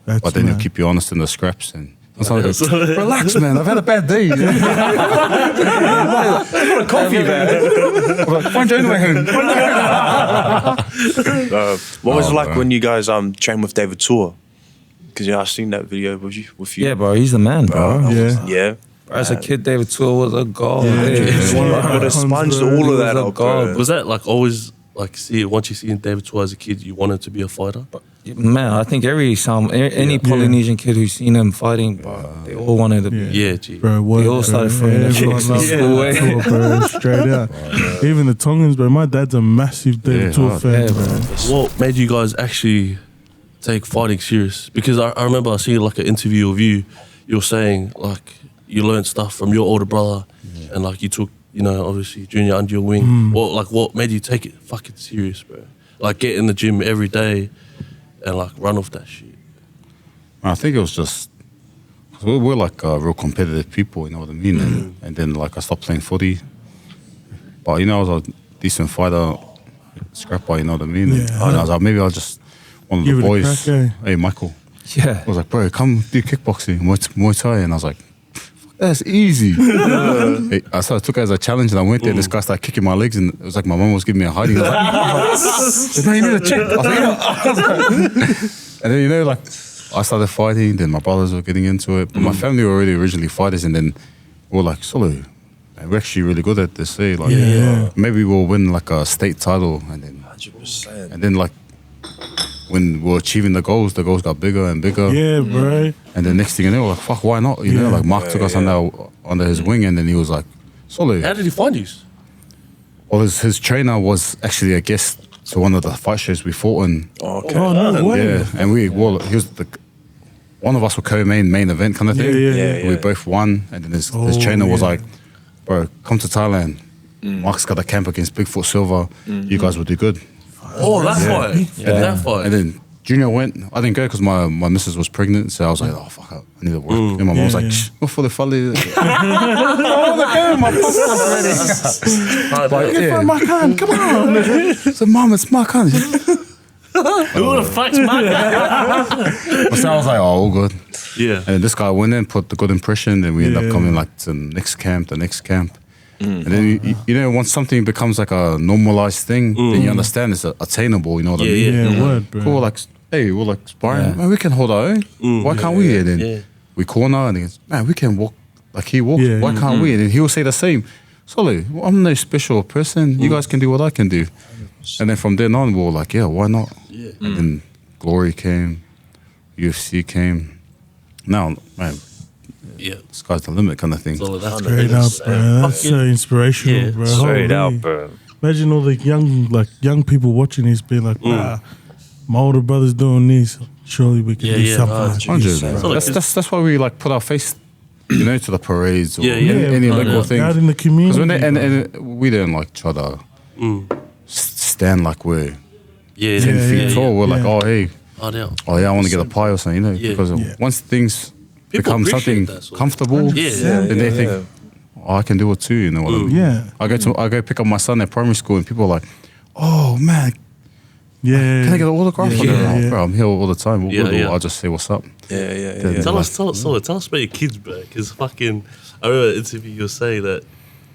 But then he'll keep you honest in the scraps and. Relax, man. I've had a bad day. Coffee, man. Find your own way home. What was it like when you guys trained with David Tour? Because I've seen that video with you. Yeah, bro, he's the man, bro. Yeah. As a kid, David Tour was a god. But it sponged all of that up, bro. was that like always like once you see David Tour as a kid, you wanted to be a fighter? Man, I think any Polynesian kid who's seen him fighting, bro, they all wanted to be. Yeah, gee. Bro, They all started throwing their kicks in the school way. Bro, straight out. Even the Tongans, bro. My dad's a massive David Tour fan, bro. What made you guys actually take fighting serious? Because I remember seeing like an interview of you. You were saying like you learned stuff from your older brother, and like you took, you know, obviously junior under your wing. What made you take it fucking serious, bro? Like get in the gym every day and like run off that shit. I think it was just we're like real competitive people, you know what I mean? And then like I stopped playing footy, but you know I was a decent fighter, scrapper, you know what I mean? Yeah. And I was like, maybe I'll just one of Give the it a boys. crack, Hey, Michael. Yeah. I was like, bro, come do kickboxing, Muay Thai, and I was like, that's easy. I took it as a challenge, and I went there. And this guy started kicking my legs, and it was like my mom was giving me a hiding. I was like, no, you need a check. I was like, and then you know, like I started fighting. Then my brothers were getting into it, but my family were already originally fighters, and then we were like, Solo, we're actually really good at this. Eh? Like, maybe we'll win like a state title, and then 100%. and then like when we were achieving the goals got bigger and bigger. Yeah, bro. And then next thing you know, like, fuck, why not? You know, like Mark took us under his wing, and then he was like, Solid. How did he find you? Well, his trainer was actually a guest to one of the fight shows we fought in. Oh, no way. Yeah, and he was one of us were main event kind of thing. Yeah. We both won, and then his trainer was like, bro, come to Thailand. Mark's got a camp against Bigfoot Silver. You guys will do good. Oh, that fight. Yeah. That fight. And then Junior went. I didn't go because my missus was pregnant, so I was like, oh, fuck, I need to work. And my mom was like, shh, go for the folly. My hand, come on. I said, Mom, it's my hand. Who the fuck's my So I was like, oh, all good. Yeah. And this guy went in, put the good impression, and we ended up coming like to the next camp. And then, you know, once something becomes like a normalized thing, then you understand it's attainable, you know what I mean? Yeah, word, bro. Cool, like, hey, we're like sparring, man, we can hold our own. Why can't we? And then we corner, and he goes, man, we can walk like he walks. Why can't we? And then he'll say the same. Solly, well, I'm no special person. You guys can do what I can do. And then from then on, we were like, yeah, why not? And then Glory came, UFC came. Now, man, sky's the limit kind of thing. Straight up, bro. That's so inspirational, bro. Straight Holy. up, bro. Imagine all the young people watching this being like, wow, my older brother's doing this. Surely we can do something like this. 100. That's why we like put our face, you know, to the parades or any local thing. Out in the community. Because and we don't like try to stand like we're 10 feet tall. We're like, oh hey, I want to get a pie or something, you know. Because once things become something comfortable, then they think, oh, I can do it too, you know what I mean? Yeah. I go pick up my son at primary school, and people are like, oh man, can I get an autograph? Bro, I'm here all the time. I'll just say what's up. Tell us about your kids, bro. Because fucking, I remember an interview you were saying that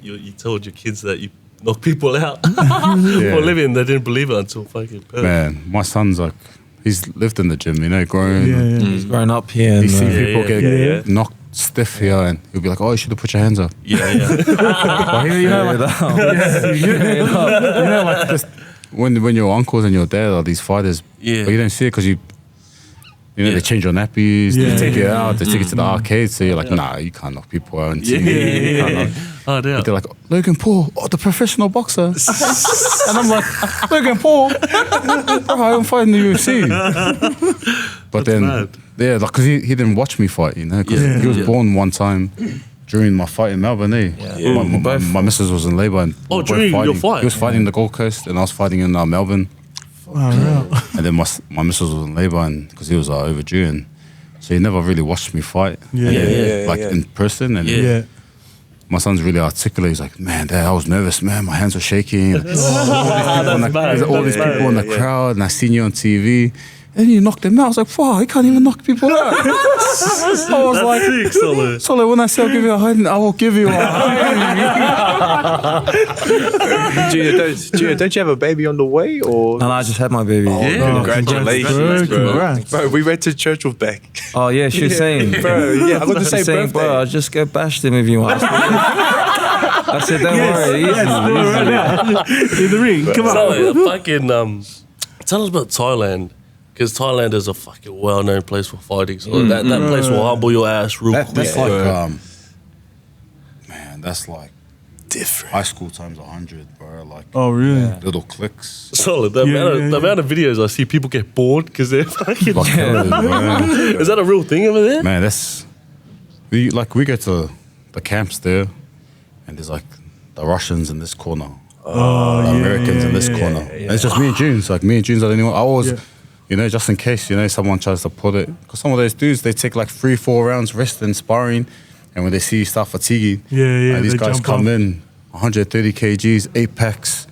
you told your kids that you knock people out for a living. They didn't believe it until fucking birth. Man, my son's like, he's lived in the gym, you know, grown. He's grown up here. He's seen people get knocked stiff here, and he'll be like, oh, you should have put your hands up. Yeah. You know, like this, when your uncles and your dad are these fighters, but you don't see it because you know, they change your nappies, they take it out, they take it to the arcade, so you're like, nah, you can't knock people out on TV. But they're like, Logan Paul, the professional boxer. And I'm like, Logan Paul? Bro, I'm fighting the UFC. But then, because he didn't watch me fight, you know, because he was born one time during my fight in Melbourne, my missus was in labour. And during your fight? He was fighting in the Gold Coast, and I was fighting in Melbourne. And then my missus was in labour, and because he was overdue, and so he never really watched me fight, in person. And my son's really articulate. He's like, man, Dad, I was nervous, man. My hands were shaking. All these people in the crowd, and I seen you on TV. And you knocked him out. I was like, fuck, he can't even knock people out. I was like, Solid, when I say I'll give you a hiding, I will give you a Junior, don't you have a baby on the way? Or? No, I just had my baby. Congratulations, bro. Bro, we went to church with Beck. Oh, yeah, she was saying. Bro, I got the same birthday. Bro, I'll just go bash them if you want. I said, don't worry, easy. In the ring, come on. Tell us about Thailand. Because Thailand is a fucking well-known place for fighting. So that place will humble your ass real quick. That's like, man, that's like different. High school times 100, bro. Like, oh, really? Little clicks. Solid. The amount of videos I see people get bored because they're fucking... Is that a real thing over there? Man, we go to the camps there, and there's like the Russians in this corner. The Americans in this corner. And it's just me and Junes. Like, me and Junes are the only one. I always... You know, just in case, you know, someone tries to put it. Because some of those dudes, they take like 3-4 rounds rest and sparring. And when they see you start fatiguing, these guys come in, 130 kgs, 8 packs.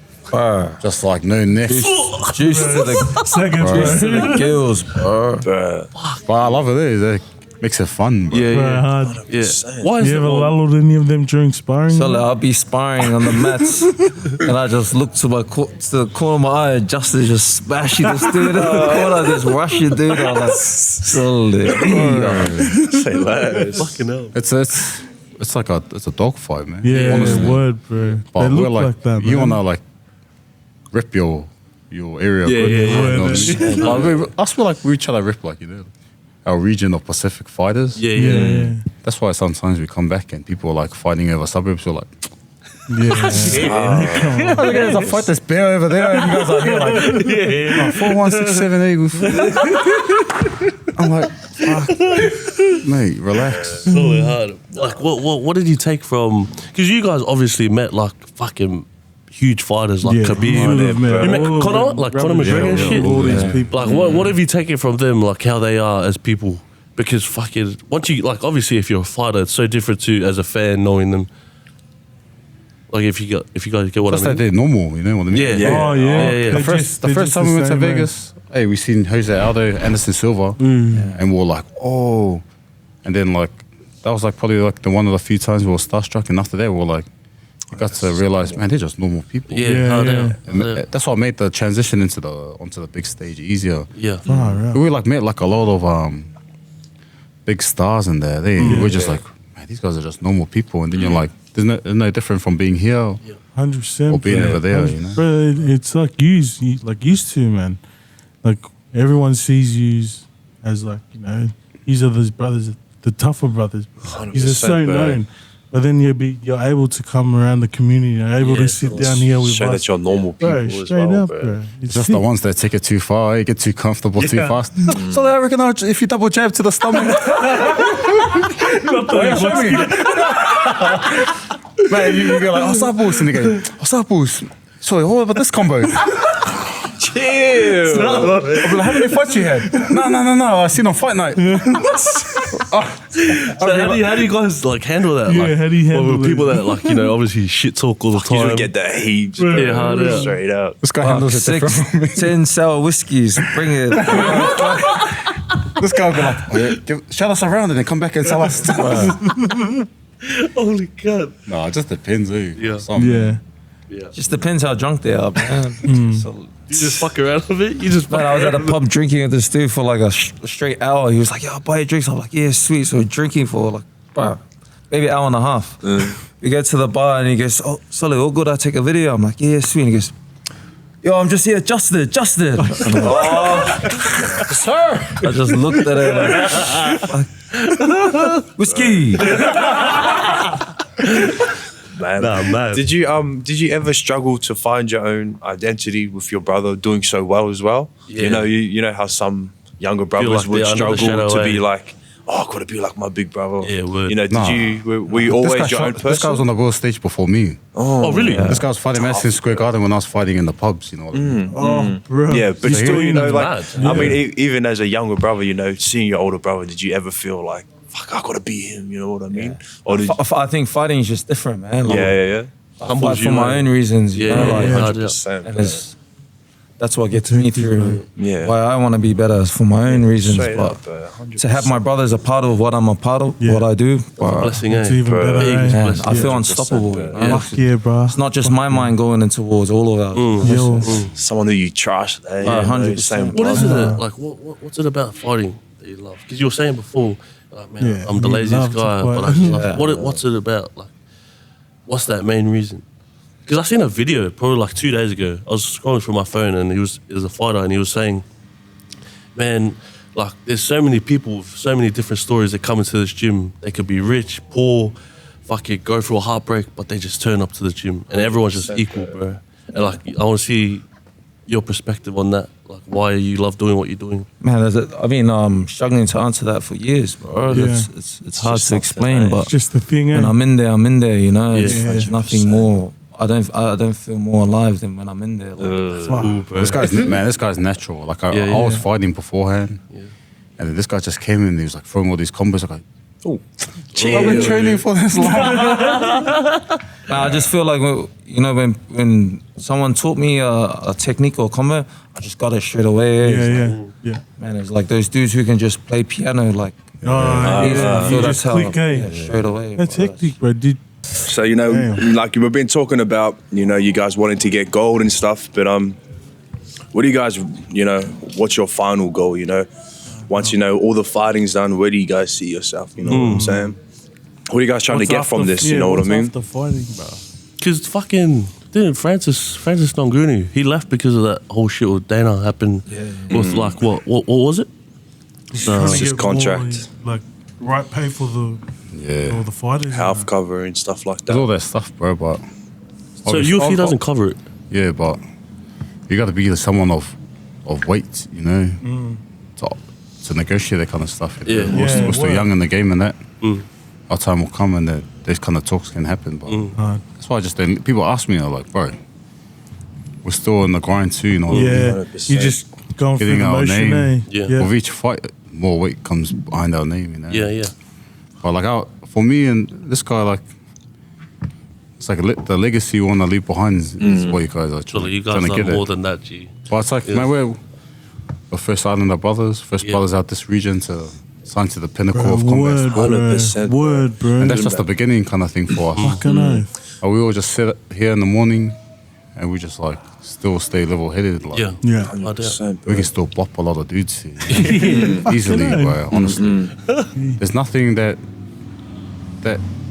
Just like no neck. Juice to the gills, bro. But I love it. It makes it fun, bro. Why is you ever lulled any of them during sparring? So like, I'll be sparring on the mats, and I just look to the corner of my eye, and Justice just smashing this dude in the corner, just rushing dude. I'm like, solid. Say less. Fucking hell. It's like a dog fight, man. Yeah, honestly. word, bro. But they we're look like that, man. You wanna like rip your your area. Yeah, good, yeah, you know what I yeah. mean? Like, us feel like we each other rip, like, you know, our region of Pacific fighters. Yeah. That's why sometimes we come back and people are like fighting over suburbs. We're like, Yeah. oh, there's a fight this bear over there, and you guys are here like, 4, 1, 6, 7, 8. I'm like, fuck, mate, relax. It's really hard. Like, what did you take from? Because you guys obviously met like fucking huge fighters like Khabib. You met Conor, like Conor McGregor and shit. All these people. Like, what have you taken from them? Like, how they are as people? Because fucking once you like, obviously, if you're a fighter, it's so different to as a fan knowing them. Like, if you guys get what Just I mean. that they're normal, you know what I mean? Oh yeah. Yeah. The first time we went to Vegas, hey, we seen Jose Aldo, Anderson Silva, and we were like, oh. And then like, that was like probably like the one of the few times we were starstruck, and after that we were like, we got to realize, man, they're just normal people. Yeah. And that's what made the transition onto the big stage easier. Yeah. We like met like a lot of big stars in there. We're just like, man, these guys are just normal people, and then you're like, there's no different from being here 100%. or being over there, you know. Bro, it's like used to, man. Like everyone sees you as like, you know, these are those brothers, the tougher brothers. These are so known. But then you're able to come around the community. You're able to sit down here with show us. that you're normal people Bro, as straight well, up, bro. It's Just sick. the ones that take it too far, you get too comfortable too fast. So I reckon if you double jab to the stomach, man, you go like, what's up, boss? And they go, what's up, boss? Sorry, what about this combo? Chill. I'll be like, how many fights you had? No, I seen on Fight Night. So how do you guys like handle that? Yeah, like, how do you handle with people that like, you know, obviously shit talk all the You time. don't get that heat. Yeah, hard out. Straight out. This guy handles it different from me. 10 sour whiskeys, bring it. This guy will be like, oh, yeah, shout us around and then come back and tell us. Holy God. No, it just depends, eh? Yeah. Just depends how drunk they are, man. So, You just fuck around with it. You just. man, I was at a pub drinking with this dude for like a straight hour. He was like, "Yo, I'll buy you drinks." I'm like, "Yeah, sweet." So we're drinking for like, bro, maybe an hour and a half. We get to the bar and he goes, "Oh, Solid, all good? I take a video." I'm like, "Yeah, sweet." And he goes, "Yo, I'm just here, Justin." I'm like, "Oh, sir." I just looked at him like, whiskey. Man. man. Did you ever struggle to find your own identity with your brother doing so well as well? Yeah. You know how some younger brothers like would they're under the struggle shadow, to be eh? like, oh, I gotta be like my big brother. Yeah, word. You know, were you always your own person? This guy was on the world stage before me. Oh, really? This guy was fighting Madison Square Garden when I was fighting in the pubs, you know what I mean? Oh, bro. Yeah, but still, you know, like, mad. I mean, even as a younger brother, you know, seeing your older brother, did you ever feel like, fuck, I gotta be him, you know what I mean? Or did I think fighting is just different, man. Like, yeah. I fight for my own reasons, you know, like, 100%. and that's what gets me through. Yeah. Why I want to be better is for my own reasons. Straight But up, 100%. to have my brothers a part of what I'm a part of, Yeah. what I do, Blessing, It's eh? even Bro. better. Big eh? blessing. I feel unstoppable. You know? Fuck yeah, bro. It's not just my mind going in towards all of ours. Yo. Someone who you trust, 100%. What is it? Like, what's it about fighting that you love? Because you were saying before, like, man, Yeah, I'm the you laziest love to guy, fight. but I just love. What's it about? Like, what's that main reason? Because I seen a video probably like 2 days ago. I was scrolling through my phone and he was a fighter and he was saying, man, like there's so many people with so many different stories that come into this gym. They could be rich, poor, fucking go through a heartbreak, but they just turn up to the gym and everyone's just equal, bro. And like, I want to see your perspective on that. Like, why you love doing what you're doing. Man, I've been struggling to answer that for years, bro. Yeah. It's hard to explain, but It's just the thing, when eh? I'm in there, you know, Yeah. it's nothing more. I don't feel more alive than when I'm in there. Like, This guy's natural. Like I was fighting beforehand, and then this guy just came in and he was like throwing all these combos. I'm like, oh, I've been training for this long. I just feel like when someone taught me a technique or combo, I just got it straight away. Yeah. Man, it's like those dudes who can just play piano. Like, Oh, I feel you that's just how click, eh? straight away. That's bro. hectic, bro. Dude. So, you know, Damn. like we've been talking about, you know, you guys wanting to get gold and stuff, but what do you guys, you know, what's your final goal, you know? Once, you know, all the fighting's done, where do you guys see yourself, you know what I'm saying? What are you guys trying to get from this, you know what I mean? After fighting, bro? Because fucking, Didn't Francis Ngannou, he left because of that whole shit with Dana happened with like what was it? Trying to his get contract. more, like right pay for the all the fighters. Health cover and stuff like There's all that. that stuff, bro. But So UFC doesn't cover it. Yeah, but you got to be someone of weight, you know, to negotiate that kind of stuff. You know? Yeah. We're still young in the game and that. Our time will come and those kind of talks can happen. But that's why I just people ask me, I'm like, bro, we're still in the grind too, you know. Yeah, 100%. you just going through Getting the our motion, name. Yeah. With each fight, more weight comes behind our name, you know. Yeah. But like, for me and this guy, like, it's like the legacy you want to leave behind is what you guys are So you guys trying to are get more at. than that, G. But it's like, man, we're the first Islander brothers, brothers out this region to sign to the pinnacle of combat. Word, 100%, bro. Word, bro. And that's just the beginning kind of thing for us. Fucking oath. And we all just sit here in the morning and we just like still stay level headed. Like, Yeah. Yeah. 100%, we bro. can still bop a lot of dudes here. Easily, bro, honestly. There's nothing that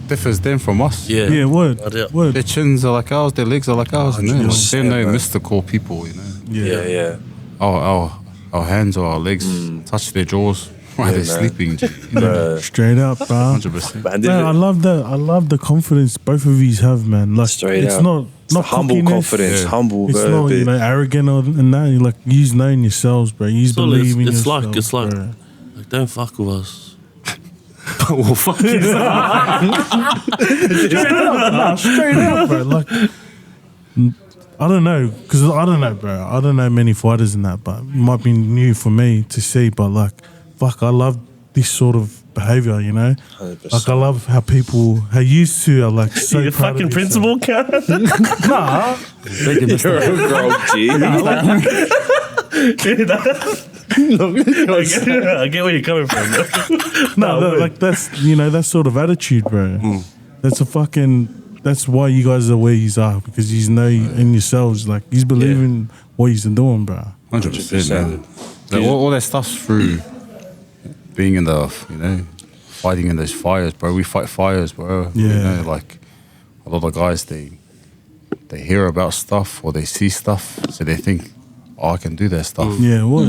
differs them from us. Yeah. Yeah, word. I doubt. Word. Their chins are like ours, their legs are like ours, you know. Like, 100%, they're no bro. mystical people, you know. Yeah. Our hands or our legs touch their jaws while they're man. sleeping. You know, Straight up, bro. 100%. Man, Man, I love that. I love the confidence both of you have, man. Like, Straight it's up. not humble cockiness. confidence, Yeah. humble, It's bro. not arrogant or and that. You're like, you know in yourselves, bro. You So believe in it's yourselves. like bro. like don't fuck with us. Well, fuck you. Straight up, bro. Like, I don't know, because I don't know, bro. I don't know many fighters in that, but it might be new for me to see. But like, fuck, I love this sort of behavior, you know. 100%. Like, I love how used to are like so You proud fucking of principal, Karen. Nah, You're a grog, G. I get where you're coming from. no, like that's that sort of attitude, bro. That's that's why you guys are where you are, because you know in yourselves, like you believe in what you're doing, bro. 100%, man. Like, all that stuff's through being in the, fighting in those fires, bro. We fight fires, bro. Yeah. You know, like a lot of guys, they hear about stuff or they see stuff, so they think, oh, I can do that stuff. Yeah, what?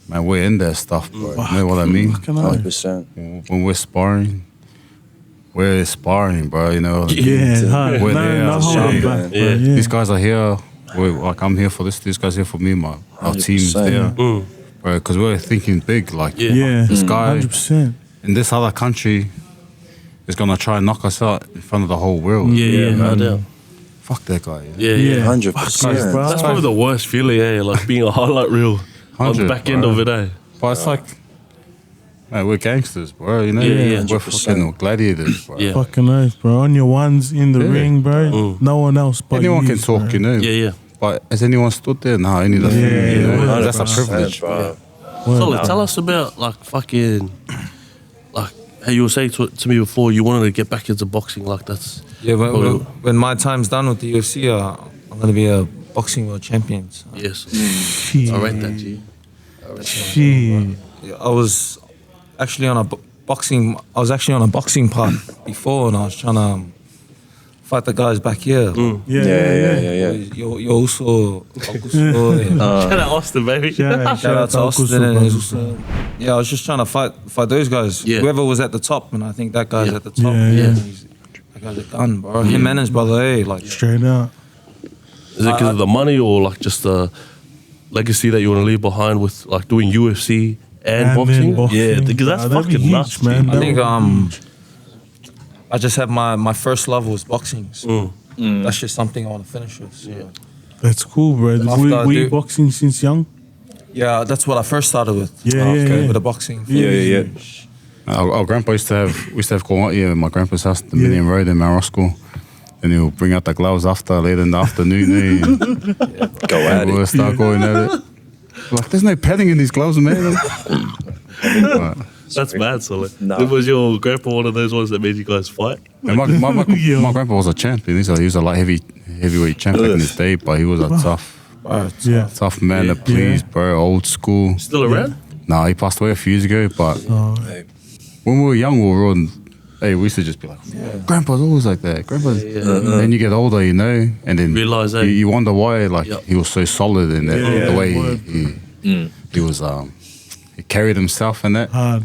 Man, we're in their stuff, bro. You know what I mean? Fucking hell. 100%. When we're sparring, bro. You know, Yeah, hard. We're No, there, no holding yeah. back, bro. Yeah. Yeah. these guys are here. I'm here for this guy's here for me. Our team's 100%. there, bro. Because we're thinking big. Like, Yeah, this guy 100%. in this other country is gonna try and knock us out in front of the whole world. Yeah, no man. doubt. Fuck that guy. Yeah. Yeah. 100%. bro. That's probably the worst feeling, like being a highlight reel on the 100, back end bro. of it, eh? But it's like, man, we're gangsters, bro. You know, Yeah, we're 100%. fucking gladiators, bro. Yeah. Fucking oath, bro. On your ones in the ring, bro. No one else but Anyone you, can talk, bro. you know. Yeah. But has anyone stood there? Nah, only the few. You know? yeah, That's a 100%, privilege, bro. So tell us about like fucking like how you were saying to me before you wanted to get back into boxing. Like that's Yeah, when my time's done with the UFC, I'm gonna be a boxing world champion. So. yes. Shit. I rate that, G. Shit. I was actually on a boxing. I was actually on a boxing part before, and I was trying to fight the guys back here. Yeah. You're also yeah. Shout out Austin, baby. Shout out to Austin and I was just trying to fight those guys. Yeah. Whoever was at the top, and I think that guy's at the top. Yeah. That guy's a gun, bro. Him and his brother, like Straight up. Is it because of the money or like just the legacy that you want to leave behind with like doing UFC and then boxing? boxing. Yeah, because that's That'd be fucking huge, nuts, man. G. I think I just had my first love was boxing. So that's just something I want to finish with. So. That's cool, bro. After I Were you do- boxing since young? Yeah, that's what I first started with. Yeah, yeah. With the boxing. Yeah. Our grandpa used to have Kawati in my grandpa's house, the Million Road in Mount Roscoe. And he'll bring out the gloves later in the afternoon. Go at We'll it. start going at it. Like, there's no padding in these gloves, man. But, That's mad, Solid. No. Was your grandpa one of those ones that made you guys fight? and my grandpa was a champion. He was a light heavyweight champion in his day, but he was a Yeah. tough man to please, bro. Old school. Still around? Nah, he passed away a few years ago. But Oh, when we were young, we were on Hey, we used to just be like, Grandpa's always like that. Grandpa's. Then you get older, you know, and then Realize that. you wonder why, like he was so solid in that the way he was. He carried himself in that. Hard.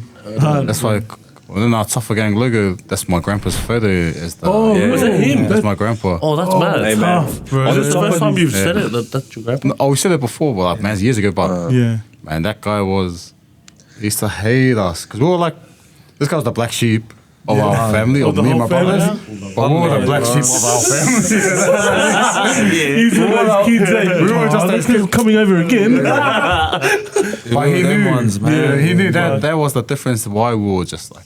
That's why. Well, in our Tafa gang logo, that's my grandpa's photo. As the, was that him? That's my grandpa. Oh, that's mad. Hey, man. Tough, bro. Oh, this is the first time you've said it. That's your grandpa. Oh, we said it before, but like man, years ago. But man, that guy he used to hate us because we were like, this guy was the black sheep of our family, of me and my brothers. But we were the black sheep of our family. He's one of those kids that We were just this guy's coming over again. But he knew, he knew that was the difference why we were just like,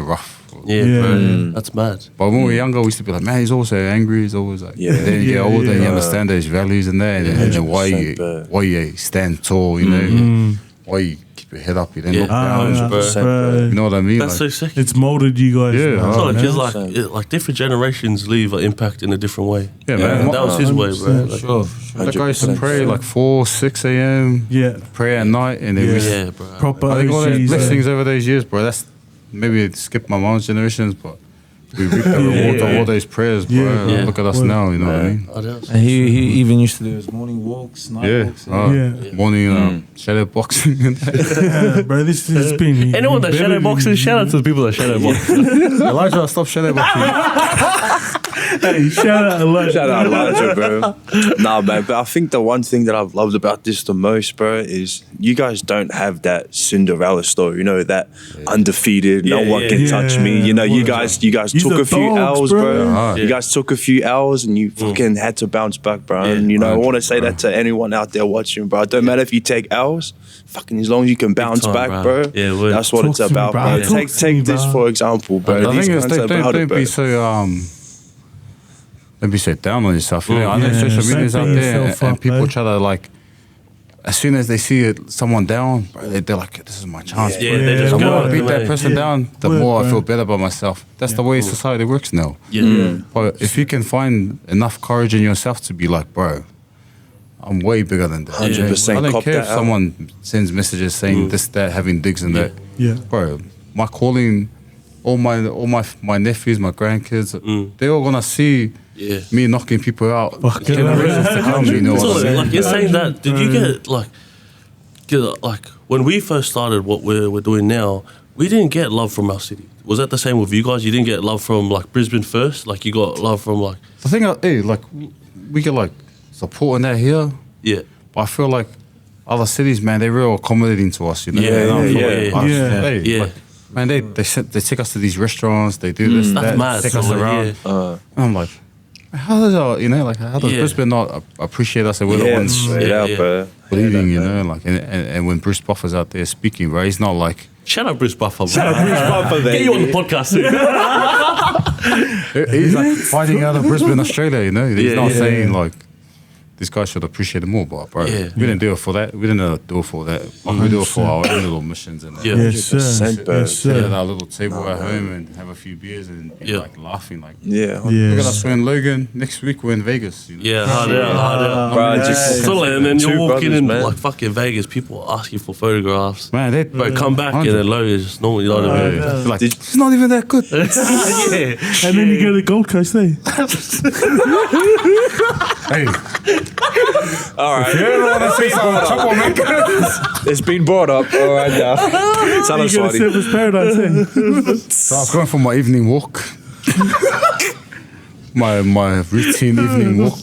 rough. That's mad. But when we were younger, we used to be like, man, he's always so angry. He's always like, and then you get older and you understand his values and that, and then why you stand tall, you know, why you keep your head up, you don't look down. 100%. You know what I mean? That's Like, so sick. It's molded you guys. Yeah, man. So Man. it's like different generations leave an impact in a different way. yeah, man. And that was his way, bro. Like, Sure. That guy used to pray like 4, 6 a.m. Yeah. Pray at night, and yeah, bro. Proper I think all those OGs, blessings over those years, bro. That's maybe skip my mom's generations, but we reaped the reward of all those prayers, bro. Yeah. Look at us now, you know what I mean? And he even used to do his morning walks, night walks. Morning shadow boxing and that. Yeah, bro, this has been. Anyone that shadow boxes, shout out to the people that shadow box. Elijah, stop shadow boxing. Hey, shout out Elijah. Shout out Elijah, bro. Nah, man, but I think the one thing that I've loved about this the most, bro, is you guys don't have that Cinderella story, you know, that undefeated, no one can touch me. You know, you guys took a few L's, bro. You guys took a few L's and you fucking had to bounce back, bro. And, you know, I want to say that to anyone out there watching, bro. It don't matter if you take L's, fucking as long as you can bounce time, back, bro. bro. Yeah, word. That's what Talk it's to me, about, bro. bro. Talk to me, Take this bro. for example, bro. The These thing is, guys are about don't it, bro. be so don't be so down on yourself. You know, I know Yeah, social media's out don't beat there, yourself and up, people eh? try to like. As soon as they see someone down, bro, they're like, "This is my chance." Yeah, bro. they just The go more I out beat the that way. person down, the Word, more I bro. feel better about myself. That's the way society works now. Yeah. But if you can find enough courage in yourself to be like, bro, I'm way bigger than that. 100% I don't cop care that if out. someone sends messages saying this, that, having digs and that. Yeah. Bro, my calling, all my nephews, my grandkids, they're all gonna see me knocking people out. Fucking Generations to come, you know So, what I mean? like, in saying that, did you get like when we first started what we're doing now, we didn't get love from our city. Was that the same with you guys? You didn't get love from like Brisbane first? Like you got love from like The thing, hey, like we get like support in that here, yeah. but I feel like other cities, man, they're real accommodating to us, you know. Yeah, And I feel yeah, like us, yeah. hey, Yeah. like, man, they take us to these restaurants, they do this, That's that, mad. take So, us like, around. yeah. And I'm like, how does how does Brisbane not appreciate us and we're the Yeah, ones straight Yeah, out, yeah. bro. bleeding, you know, like and when Bruce Buffer's out there speaking, bro, he's not like Shout out Bruce Buffer. Shout out Bruce Buffer, Get you on the baby. podcast soon. he's like fighting out of Brisbane, Australia, you know. He's Yeah, not yeah. saying like this guy should appreciate it more, but bro, Yeah. we didn't do it for that. We didn't do it for that. Like, we do it for our own little missions and Yeah. Yes, sir. 100%, bro. Yes, sit at sir. our little table at home and have a few beers and be like laughing, like Yeah. Yeah. look at us, we're in Logan. Next week we're in Vegas. You know? Yeah, hard out. Bro, just So and then you're Two walking brothers, in man. like fucking Vegas, people ask you for photographs. Man, they But come back and then Logan is just normal, you know what I mean? They're like, Did- it's not even that good. Yeah. And then you go to Gold Coast, eh? Hey, all right. troublemaker. It's been brought up. All right, now. Tell us, You go to Swati. Surfers Paradise, eh? So I was going for my evening walk. my routine evening walk.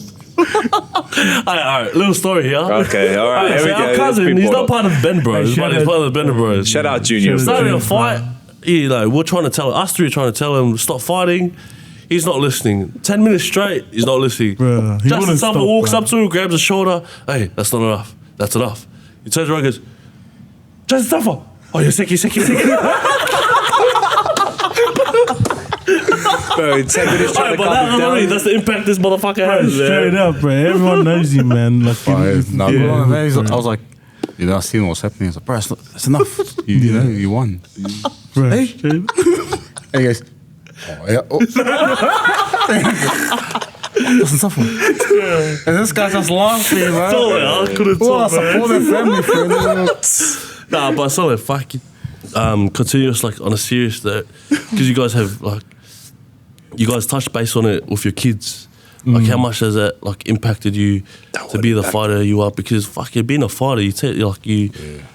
All right, little story here. Okay, all right. Here So we go. our It's cousin, been he's brought not up. part of Ben Bros, Hey, but he's part of the Ben Bros. Shout out Junior. Started a fight. You know, we're trying to tell us three are trying to tell him stop fighting. He's not listening. 10 minutes straight, he's not listening. Bruh, he Justin wouldn't Tafa stop, walks bruh. up to him, grabs his shoulder. Hey, that's not enough. That's enough. He turns around and goes, Justin Tafa, oh, you're sick, you're sick, you're sick. Bro, 10 minutes trying to But calm him down. that's the impact this motherfucker has. Straight up, bro. Everyone knows you, man. Like, No, yeah. go on, man. I was like, you know, I seen what's happening. I was like, bro, that's enough. You know, you won. Bro, Hey. straight up. And he goes, oh, yeah. Oh. Doesn't suffer. And this guy's just laughing, bro. I couldn't Well, I talk, man. support their family for a little. Nah, but solid, fucking. continuous, like on a serious note, because you guys have like, you guys touch base on it with your kids. Like, how much has that like impacted you to be the fighter you are? Because fucking being a fighter, you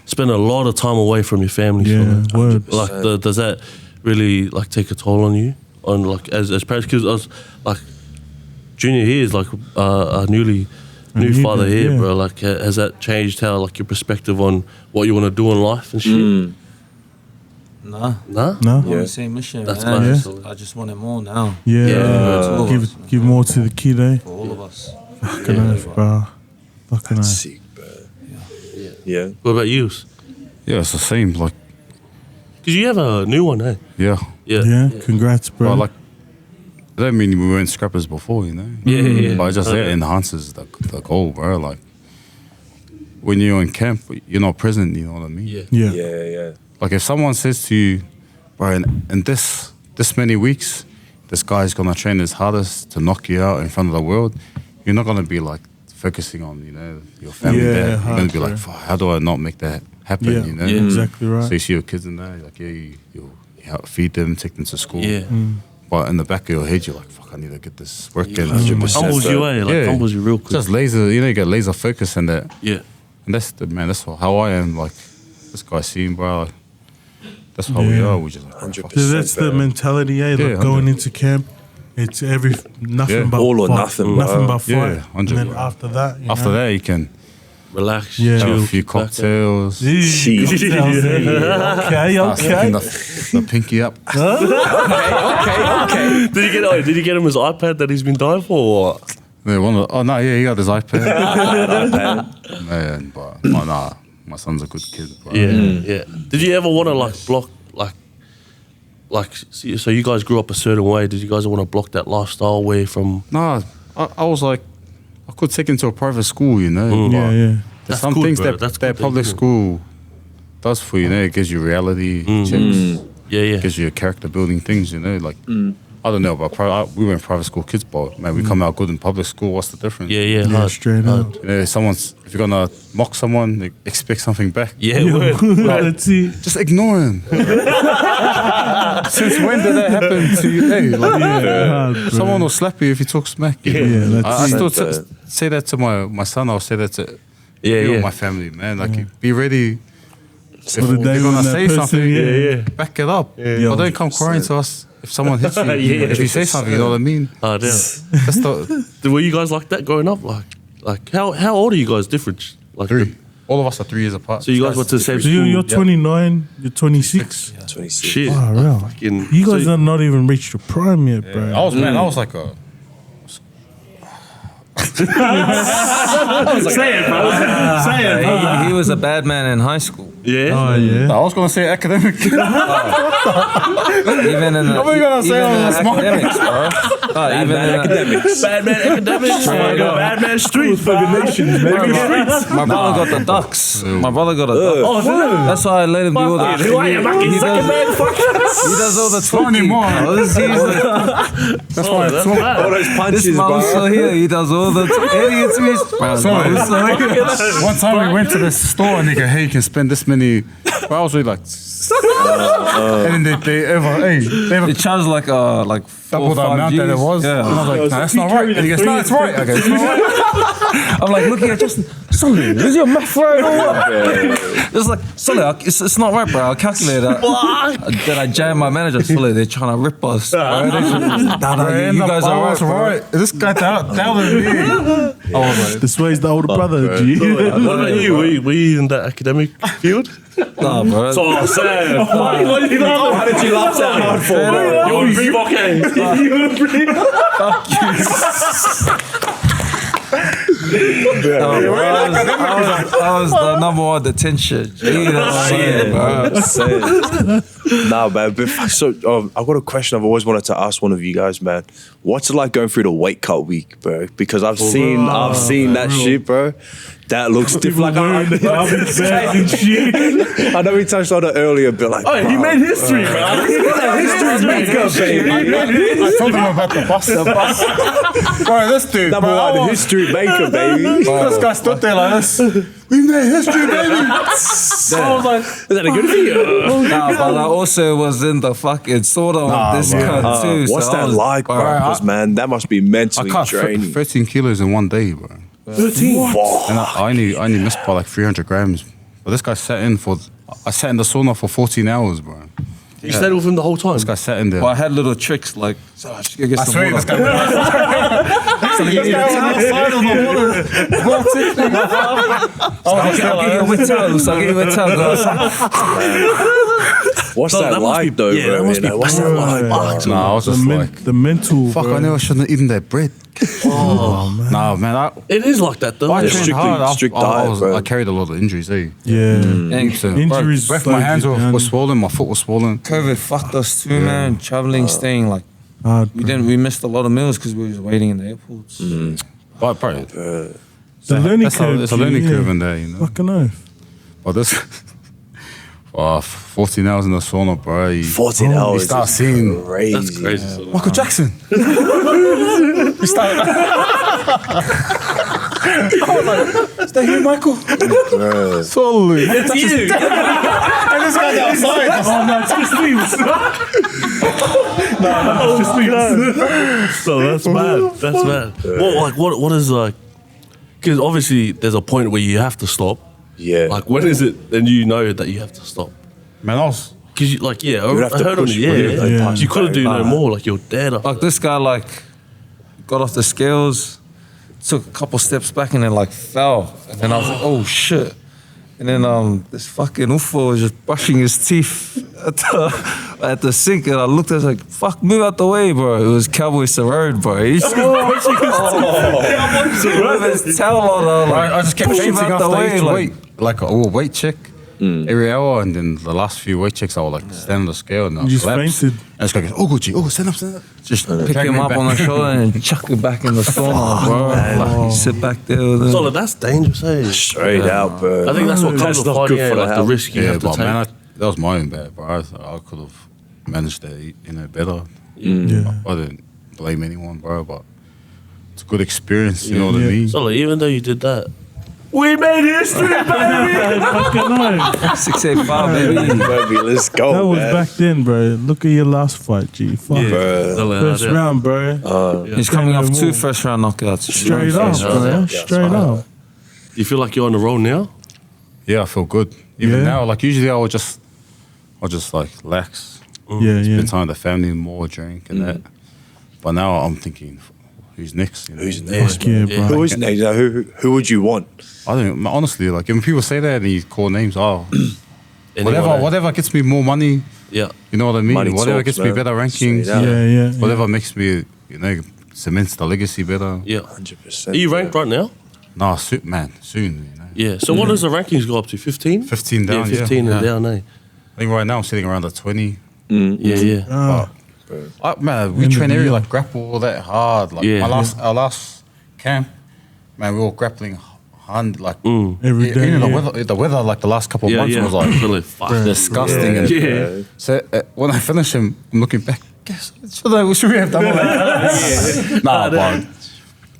spend a lot of time away from your family. Yeah, word. Like, does that really like take a toll on you? On like as parents? Because I was like, Junior here is like a new father here, yeah. bro. Like, has that changed how like your perspective on what you want to do in life and shit? Nah. No? I'm on the same mission, That's man. nice. I just want it more now. Yeah. Give more to the kid, eh? For all of us. Fucking oath, bro. Fucking oath. Sick, bro. Yeah. What about you? Yeah, it's the same. Like, Because you have a new one, eh? yeah. Yeah, congrats, bro. But like, that don't mean we weren't scrappers before, you know? Yeah. But it just enhances the goal, bro. Like, when you're in camp, you're not present, you know what I mean? yeah. Like, if someone says to you, bro, in this many weeks, this guy's gonna train his hardest to knock you out in front of the world, you're not gonna be like focusing on, you know, your family there. You're gonna be like, fuck, how do I not make that happen, Yeah, you know? exactly right. So you see your kids in there, like, you help feed them, take them to school. Yeah. But in the back of your head, you're like, fuck, I need to get this working. 100%. Humbles you, eh? Like, humbles you real quick. Just laser, you know, you get laser focus in that. Yeah. And that's how I am. Like, this guy seen, bro. Like, that's how we are. We just like, 100%. So that's the mentality, eh? Like Yeah, going into camp, it's nothing Yeah. but All or fight. nothing, Nothing bro. but fight. Yeah, 100%. And then after that, you after know, that, you can Relax. Yeah. have chill, a few back cocktails. Okay. Sticking the pinky up. Did you get him his iPad that he's been dying for? Or what? He got his iPad. Man, but my son's a good kid. Bro. Yeah. Did you ever want to like block so you guys grew up a certain way? Did you guys want to block that lifestyle away from? Nah, I was like, I could take him to a private school, you know. but Yeah. There's That's some good, things bro. that That's that good, public yeah. school does for you, you know. It gives you reality checks. Yeah. Gives you character building things, you know. Like, I don't know, but we were in private school kids, but man, we come out good in public school. What's the difference? Yeah. Yeah, Hard. straight hard. up. You know, if you're gonna mock someone, they expect something back. Yeah. word. That's it. Just ignore him. Since when did that happen to you? Hey, like, Hard, bro. someone will slap you if you talk smack. You know? Yeah, that's I it. still say that to my son. I'll say that to my family, man. Like, be ready. If For the day you're when gonna that say person- something, yeah. back it up. Yeah. But don't come crying to us if someone hits you. Yeah. If you say something, you know what I mean. Oh, damn. That's the Were you guys like that growing up? Like how old are you guys different? Like 3. All of us are 3 years apart. So you guys went to the same So school? you're 29, you're 26. 26. Shit. Oh, real. Fucking- You guys so- have not even reached your prime yet, bro. I was like a. He was a bad man in high school. Yeah. Oh, yeah. I was gonna say academic. Even in the, What were you gonna say even on in the smart academics, bro. Even in Academics. Bad man academics. Bad man streets. my brother got the ducks. My brother got a duck. Oh, That's why I let him do all the. He does all the talking. anymore. All those punches, This mouse bro. here, he does all the idiots. One time we went to the store and they go, hey, you can spend this many. But I was really like, and then they ever It charged like 4 double or the 5 amount that it Gs. was. Yeah. And I was like, no, that's not right. And he goes, no, it's right. Okay, it's not right. I'm like looking at Justin. Sully, is your math right or what? It's like Sully, it's not right, bro. I'll calculate that. Then I jam my manager. Sully, they're trying to rip us. Bro. You guys are right. This guy down with me. I was like, This way's the older brother, G. What about you? Were you in that academic field? Nah, bro. Oh, Sam. How did you laugh so hard for, bro? You were Reebok, I was the number 1 detention. Nah, man. But so, I've got a question I've always wanted to ask one of you guys, man. What's it like going through the weight cut week, bro? Because I've seen that shit, bro. That looks different. I know we touched on it earlier, but like, Oh, he made history, bro. history's maker, baby. I told him about the bus. Bro, this dude, Number bro, one history maker, baby. this guy stood there like this. We made history, baby. Is that a good video? Nah, but I also was in the fucking sauna with this cunt too. What's so that like, bro? Because, man, that must be I mentally cut draining. 13 kilos in one day, bro. 13? And I only missed by like 300 grams. But this guy I sat in the sauna for 14 hours, bro. You stayed with him the whole time? This guy sat in there. Well, I had little tricks like, so I just gotta get some water. this guy outside of the water. I'll get you a wet towel. So I'll get you a wet towel, guys. What's that like, though, yeah, bro? that must be What's that like, bro? Nah, I was just like, The mental. fuck, bro. I knew I shouldn't have eaten that bread. man. Nah, man, It is like that, though. I Yeah. trained strictly- hard. strict diet, bro. I carried a lot of injuries, eh? Yeah. So, Injuries both my hands slowed you were down. swollen, my foot was swollen. COVID fucked us too, man. Traveling, staying like Hard, we missed a lot of meals because we was waiting in the airports. But, bro, The learning curve. it's a learning yeah. curve in there, you know. Fucking oath. But this, 14 hours in the sauna, bro. 14 hours. You start is seeing crazy. That's crazy. Michael Jackson. You start. Stay here, Michael. Solely. It's you. And this guy's outside. Oh, no, it's just sleeves. No, it's just sleeves. So that's bad. That's bad. What is like? Because obviously there's a point where you have to stop. Yeah. Like when is it? Then you know that you have to stop. Man, I was. Because you like I would have to heard on push it. for Yeah, it, like, yeah. punch You couldn't back. do no more. Like you're dead. Like this guy, like got off the scales, took a couple steps back, and then like fell, and then I was like, oh shit. And then this fucking UFO was just brushing his teeth at the sink, and I looked at it like, fuck, move out the way, bro. It was Cowboy Road, bro. He's just brushing his teeth. With his towel on, I just kept push him fainting out the after way, each like- weight. Like a weight check every hour, and then the last few weight checks, I would like stand on the scale and I You just collapse. fainted. And this guy goes, oh, Gucci, oh, stand up. Just pick drag him me up back. on the shoulder and chuck him back in the sauna, bro. Like, you sit back there with him. So like, that's dangerous. Eh? Straight out, bro. I think that's what comes That's with not fighting. good for the Like the health. risk you Yeah, have to but take. man, that was my own bad, bro. I could have managed to eat, better. Yeah. I didn't blame anyone, bro, but it's a good experience, you know what I Yeah. mean? So like, even though you did that, we made history, baby. Fucking oath. 685, baby. Baby, let's go, That was man. back then, bro. Look at your last fight, G. Fuck. Bro. So, like, First yeah. round, bro. He's coming off no 2 more. first round knockouts. Straight up, bro. Straight up. Do you feel like you're on the roll now? Yeah, I feel good. Even Yeah. now, like usually I'll just like lax, Yeah, yeah. spend time with the family, more drink and that. But now I'm thinking, who's next? You know? Who's next? Fuck yeah, bro. Who is next? Who would you want? I don't honestly like when people say that and you call names. Oh, Anyone, whatever gets me more money. Yeah. You know what I mean? Money Whatever talks, gets me man. better rankings. Straight out. Yeah, yeah. Whatever makes me, cements the legacy better. Yeah. 100%. Are you ranked right now? Nah, soon. Yeah. So what does the rankings go up to? 15? 15 down, Yeah, 15 yeah. and down, eh? I think right now I'm sitting around the 20. Yeah, yeah. Ah, Man, we End of train the every year. like grapple that hard. Like Yeah. our last camp, man, we were grappling hard. Like every day. even Yeah. the weather, like the last couple of Yeah, months yeah. was like Really fuck. disgusting. And Yeah. So when I finish him, I'm looking back. Should we have done all that? Nah, but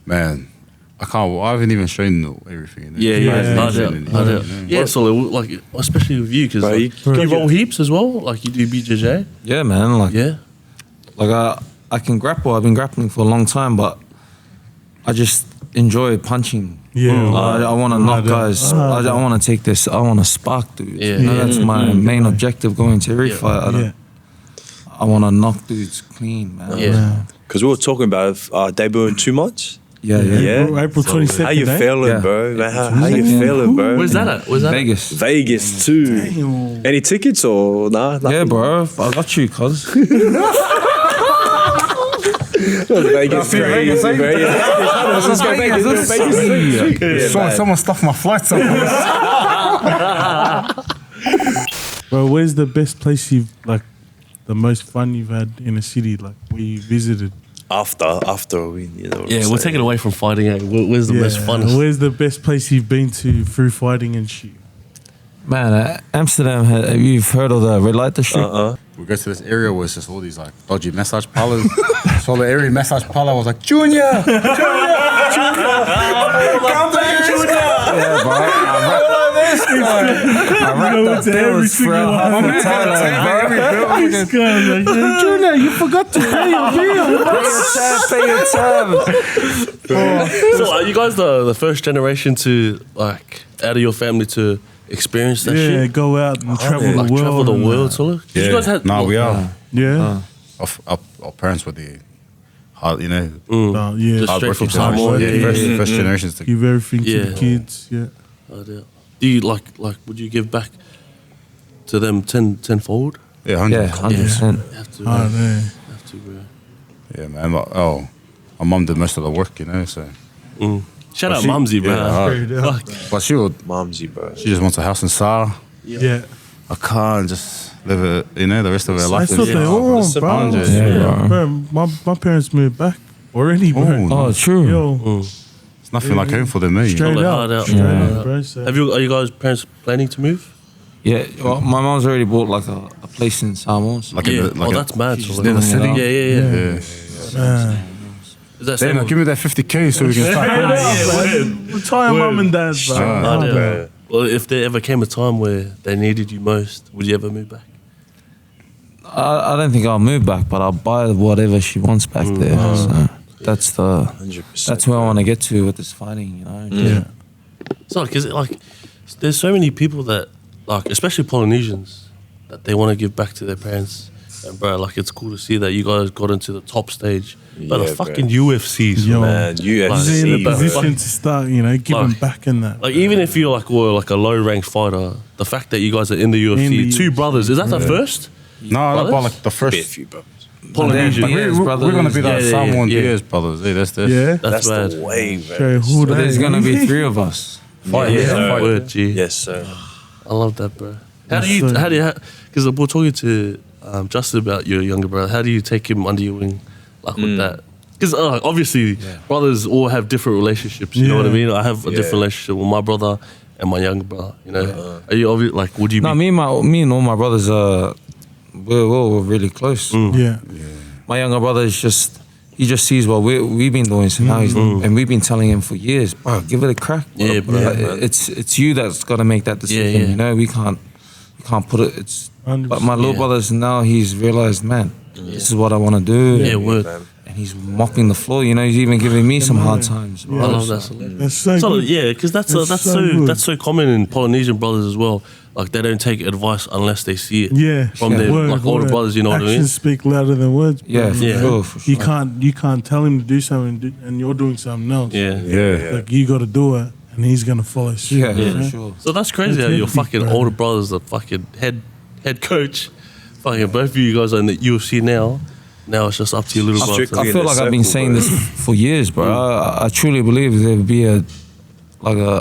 man, I haven't even shown everything. Yeah, Yeah, yeah. I yeah. doubt. Yeah, so like, especially with you, because Bro, you roll heaps as well? Like you do BJJ? Yeah, man. Like, Yeah. like I can grapple. I've been grappling for a long time, but I just enjoy punching. Yeah. I want to knock that. guys. I don't want to take this. I want to spark dudes. Yeah. You know, that's my main objective going to every Yeah. fight. Yeah. I want to knock dudes clean, man. Yeah. Because we were talking about debut in 2 months. Yeah, yeah. Yeah. April 22nd. How you eh? feeling, Yeah. bro? Man, how you Yeah. feeling, bro? Where's that at? Where's that at? Vegas. Vegas too. Any tickets or nah? Yeah, bro. I got you, cuz. Vegas, Vegas, crazy, eh? bro. Yeah. Let's go Vegas. Yeah, Someone stuffed my flights up. Bro, where's the best place you've, like, the most fun you've had in a city, like, where you visited? After a win, you know. What Yeah, I'm we'll saying? take it away from fighting. Eh? Where's the best funnest? Where's the best place you've been to through fighting and shit? Man, Amsterdam, you've heard of the red light district? We go to this area where it's just all these like dodgy massage parlors. So the every massage parlor was like, Junior! Yeah, bro. went to every single one. This guy's like, Junior, you forgot to pay your bill. Pay your tab. So are you guys the first generation to like out of your family to experience that shit? Yeah, go out and travel the Like world. travel the and world, that. sort of. Yeah. You guys had we are. Yeah. Our parents were the hard, you know, Yeah. Just straight from hardworking Samoa. generation. Yeah. First generations to Give everything to Yeah. the kids. Yeah. Do you like would you give back to them tenfold? yeah, 100. Yeah, 100%. You have to. Oh, man. Have to, bro. Yeah, man. My mum did most of the work, you know. So, Shout out she- Mumsy, bro. yeah, Fuck. but she would. Mumsy, bro. She just wants a house in Sa, Yeah. a car, and just live it, you know, the rest of her life. That's what they all want, bro. 100. Yeah, Bro, my parents moved back already, bro. Oh, true. Yo, It's nothing like home for them, eh? straight Like out. hard out. Straight Yeah. out, bro. So. Are you guys parents planning to move? Yeah, well, my mom's already bought like a place in Samoans. Like in Yeah. the, like Oh, a- that's mad. she's So near the city. Yeah, yeah, yeah. Yeah. Is that Damn, same? give me that 50K so we can start. Retire mum and dad, bro. Oh, yeah. Well, if there ever came a time where they needed you most, would you ever move back? I don't think I'll move back, but I'll buy whatever she wants back there. So that's 100%. that's where I want to get to with this fighting, you know. Yeah. So, because like, there's so many people that like, especially Polynesians, that they want to give back to their parents. And bro, like, it's cool to see that you guys got into the top stage, but Yeah, the bro. fucking UFCs, Yo. Man, He's in a UFC, bro. position to start, giving Like- back in that. Like, even if you're like a low ranked fighter, the fact that you guys are in the UFC, In the two UFC. brothers, is that the first No, Brothers? but like the first. Be a few, bro. Polynesian? But yeah, We're going to be Yeah, that yeah, Samoan yeah. Diaz brothers. Hey, that's this. Yeah. That's bad. the way, bro. Okay, who But that? there's gonna be 3 of us. Yeah, word, G. Yes, sir. I love that, bro. How Yes, do you, sir. because we're talking to Justin about your younger brother. How do you take him under your wing, like with that? Because obviously, brothers all have different relationships. You know what I Yeah. mean? I have a different relationship with my brother and my younger brother. You know, are you like? Would you? No, be, me and all my brothers we're really close. Yeah. My younger brother is he just sees what we've been doing, so now he's and we've been telling him for years, bro, give it a crack. Yeah, bro. It's you that's got to make that decision. yeah. You know, we can't put it. It's 100%. but my little brother's now he's realized, man, this is what I want to do. yeah, word. And he's mopping the floor. You know, he's even giving me some hard times. I love that. So That's so good. yeah, because that's good. so common in Polynesian brothers as well. Like they don't take advice unless they see it. Yeah. From their like older brothers. You know what I mean? Actions speak louder than words. bro. Yeah, for Yeah. sure, for sure. You can't tell him to do something and you're doing something else. Yeah. Yeah. Like you got to do it, and he's gonna follow suit. Yeah, you for know? sure. So that's crazy how That's your hefty, fucking bro. older brother's the fucking head coach. Fucking both of you guys are in the UFC now. Now it's just up to your little brother. Strictly I feel in like the I've been circle, saying bro. this for years, bro. I truly believe there would be a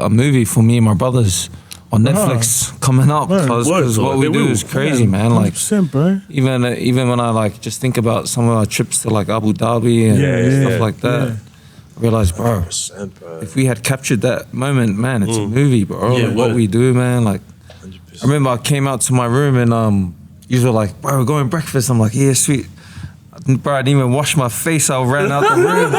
movie for me and my brothers on Netflix coming up Word. because what we They do will. is crazy, man. Like 100%, bro. even when I like just think about some of our trips to like Abu Dhabi and stuff like that, yeah. I realize, bro, 100%, bro. if we had captured that moment, man, it's a movie, bro. Yeah, Like, what word. we do, man, like. I remember I came out to my room and you were like, bro, we're going breakfast. I'm like, yeah, sweet. Bro, I didn't even wash my face. I ran out the room.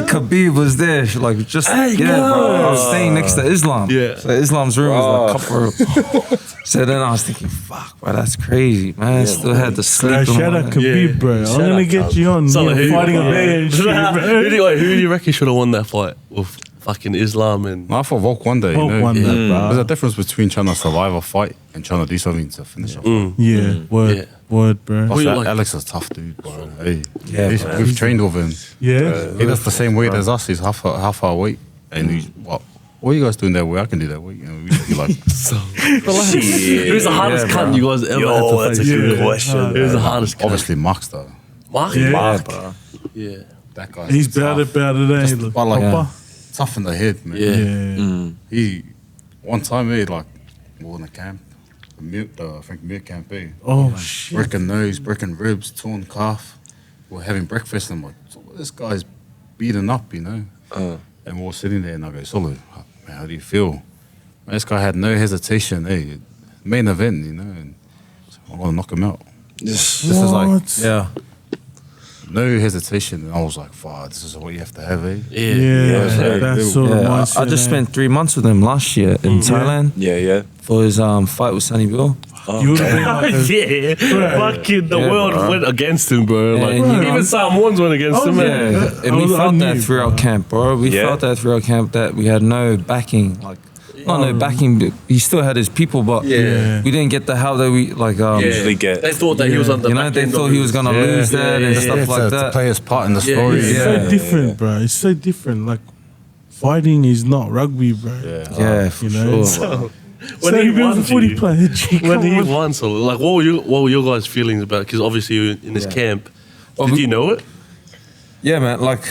And Khabib was there. She like, just, bro. I was staying next to Islam. Yeah. So Islam's room was like, couple. So then I was thinking, fuck, bro, that's crazy, man. Still had to sleep. in Shout my- out Khabib, bro. I'm gonna get you on. So, You're fighting a bear and shit, bro. who do you reckon should have won that fight with fucking Islam and? No, I thought Volk won that, you Volk know. won that, bro. There's a difference between trying to survive a fight and trying to do something to finish a fight. Yeah, word, Yeah. word, bro. Also, you like- Alex is a tough dude, bro. Hey, Yeah, bro. we've trained with him. Yeah, He does the same weight as us. He's half our weight. And he's, what are you guys doing that weight? I can do that weight. You know, we should be like, Who's the hardest cunt you guys ever had to Yo, that's a face? good question. Who's the hardest cunt? obviously, Mark's though. Mark? Yeah. Mark. bro. Yeah. That guy. he's about it, eh? Look, but like, Papa. tough in the head, man. Yeah. He, one time, he like, we were in a camp, I think meat camp, eh? Oh shit. Breaking nose, breaking ribs, torn calf. We're having breakfast and I'm like, so this guy's beaten up, you know? And we're all sitting there and I go, Solo, man, how do you feel? Man, this guy had no hesitation, eh? Main event, you know? And so I'm gonna knock him out. This is like, What? Yeah. no hesitation. And I was like, fuck, this is what you have to have, eh? Yeah, that sort of mindset. I just spent 3 months with him last year in Thailand. Yeah. For his fight with Sonny Bill. You would have been like Fucking the world went against him, bro. Like, and even Samoans went against him, man. Yeah, and we felt that throughout camp, bro. We felt that throughout camp that we had no backing, like not no backing. But he still had his people, but we didn't get the help that we like. Usually get. They thought that he was on the You know, back they end thought of he was his- gonna lose that and stuff like to that. play his part in the story. It's so different, bro. It's so different. Like fighting is not rugby, bro. Yeah, for You know, sure. When he won, a footy player, when he won, so like, what were your guys' feelings about? Because obviously you were in his camp. Did you know it? Yeah, man. Like,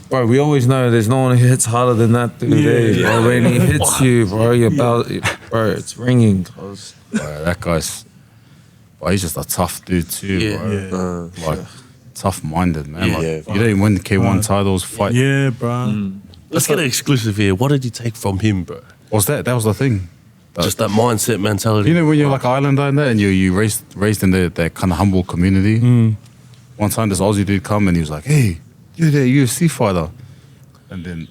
bro, we always know there's no one who hits harder than that dude. Bro. When he hits you, bro, your belt, bro, it's ringing. Cause Bro, that guy's, bro, he's just a tough dude too, bro. Like, tough-minded, man. Like, you didn't win the K1 titles, fight. Yeah, bro. Let's get an exclusive here. What did you take from him, bro? That was the thing. Just that mindset, mentality. You know when you're like Islander and that, and you raised in that kind of humble community. One time this Aussie dude come and he was like, "Hey, you're the UFC fighter," and then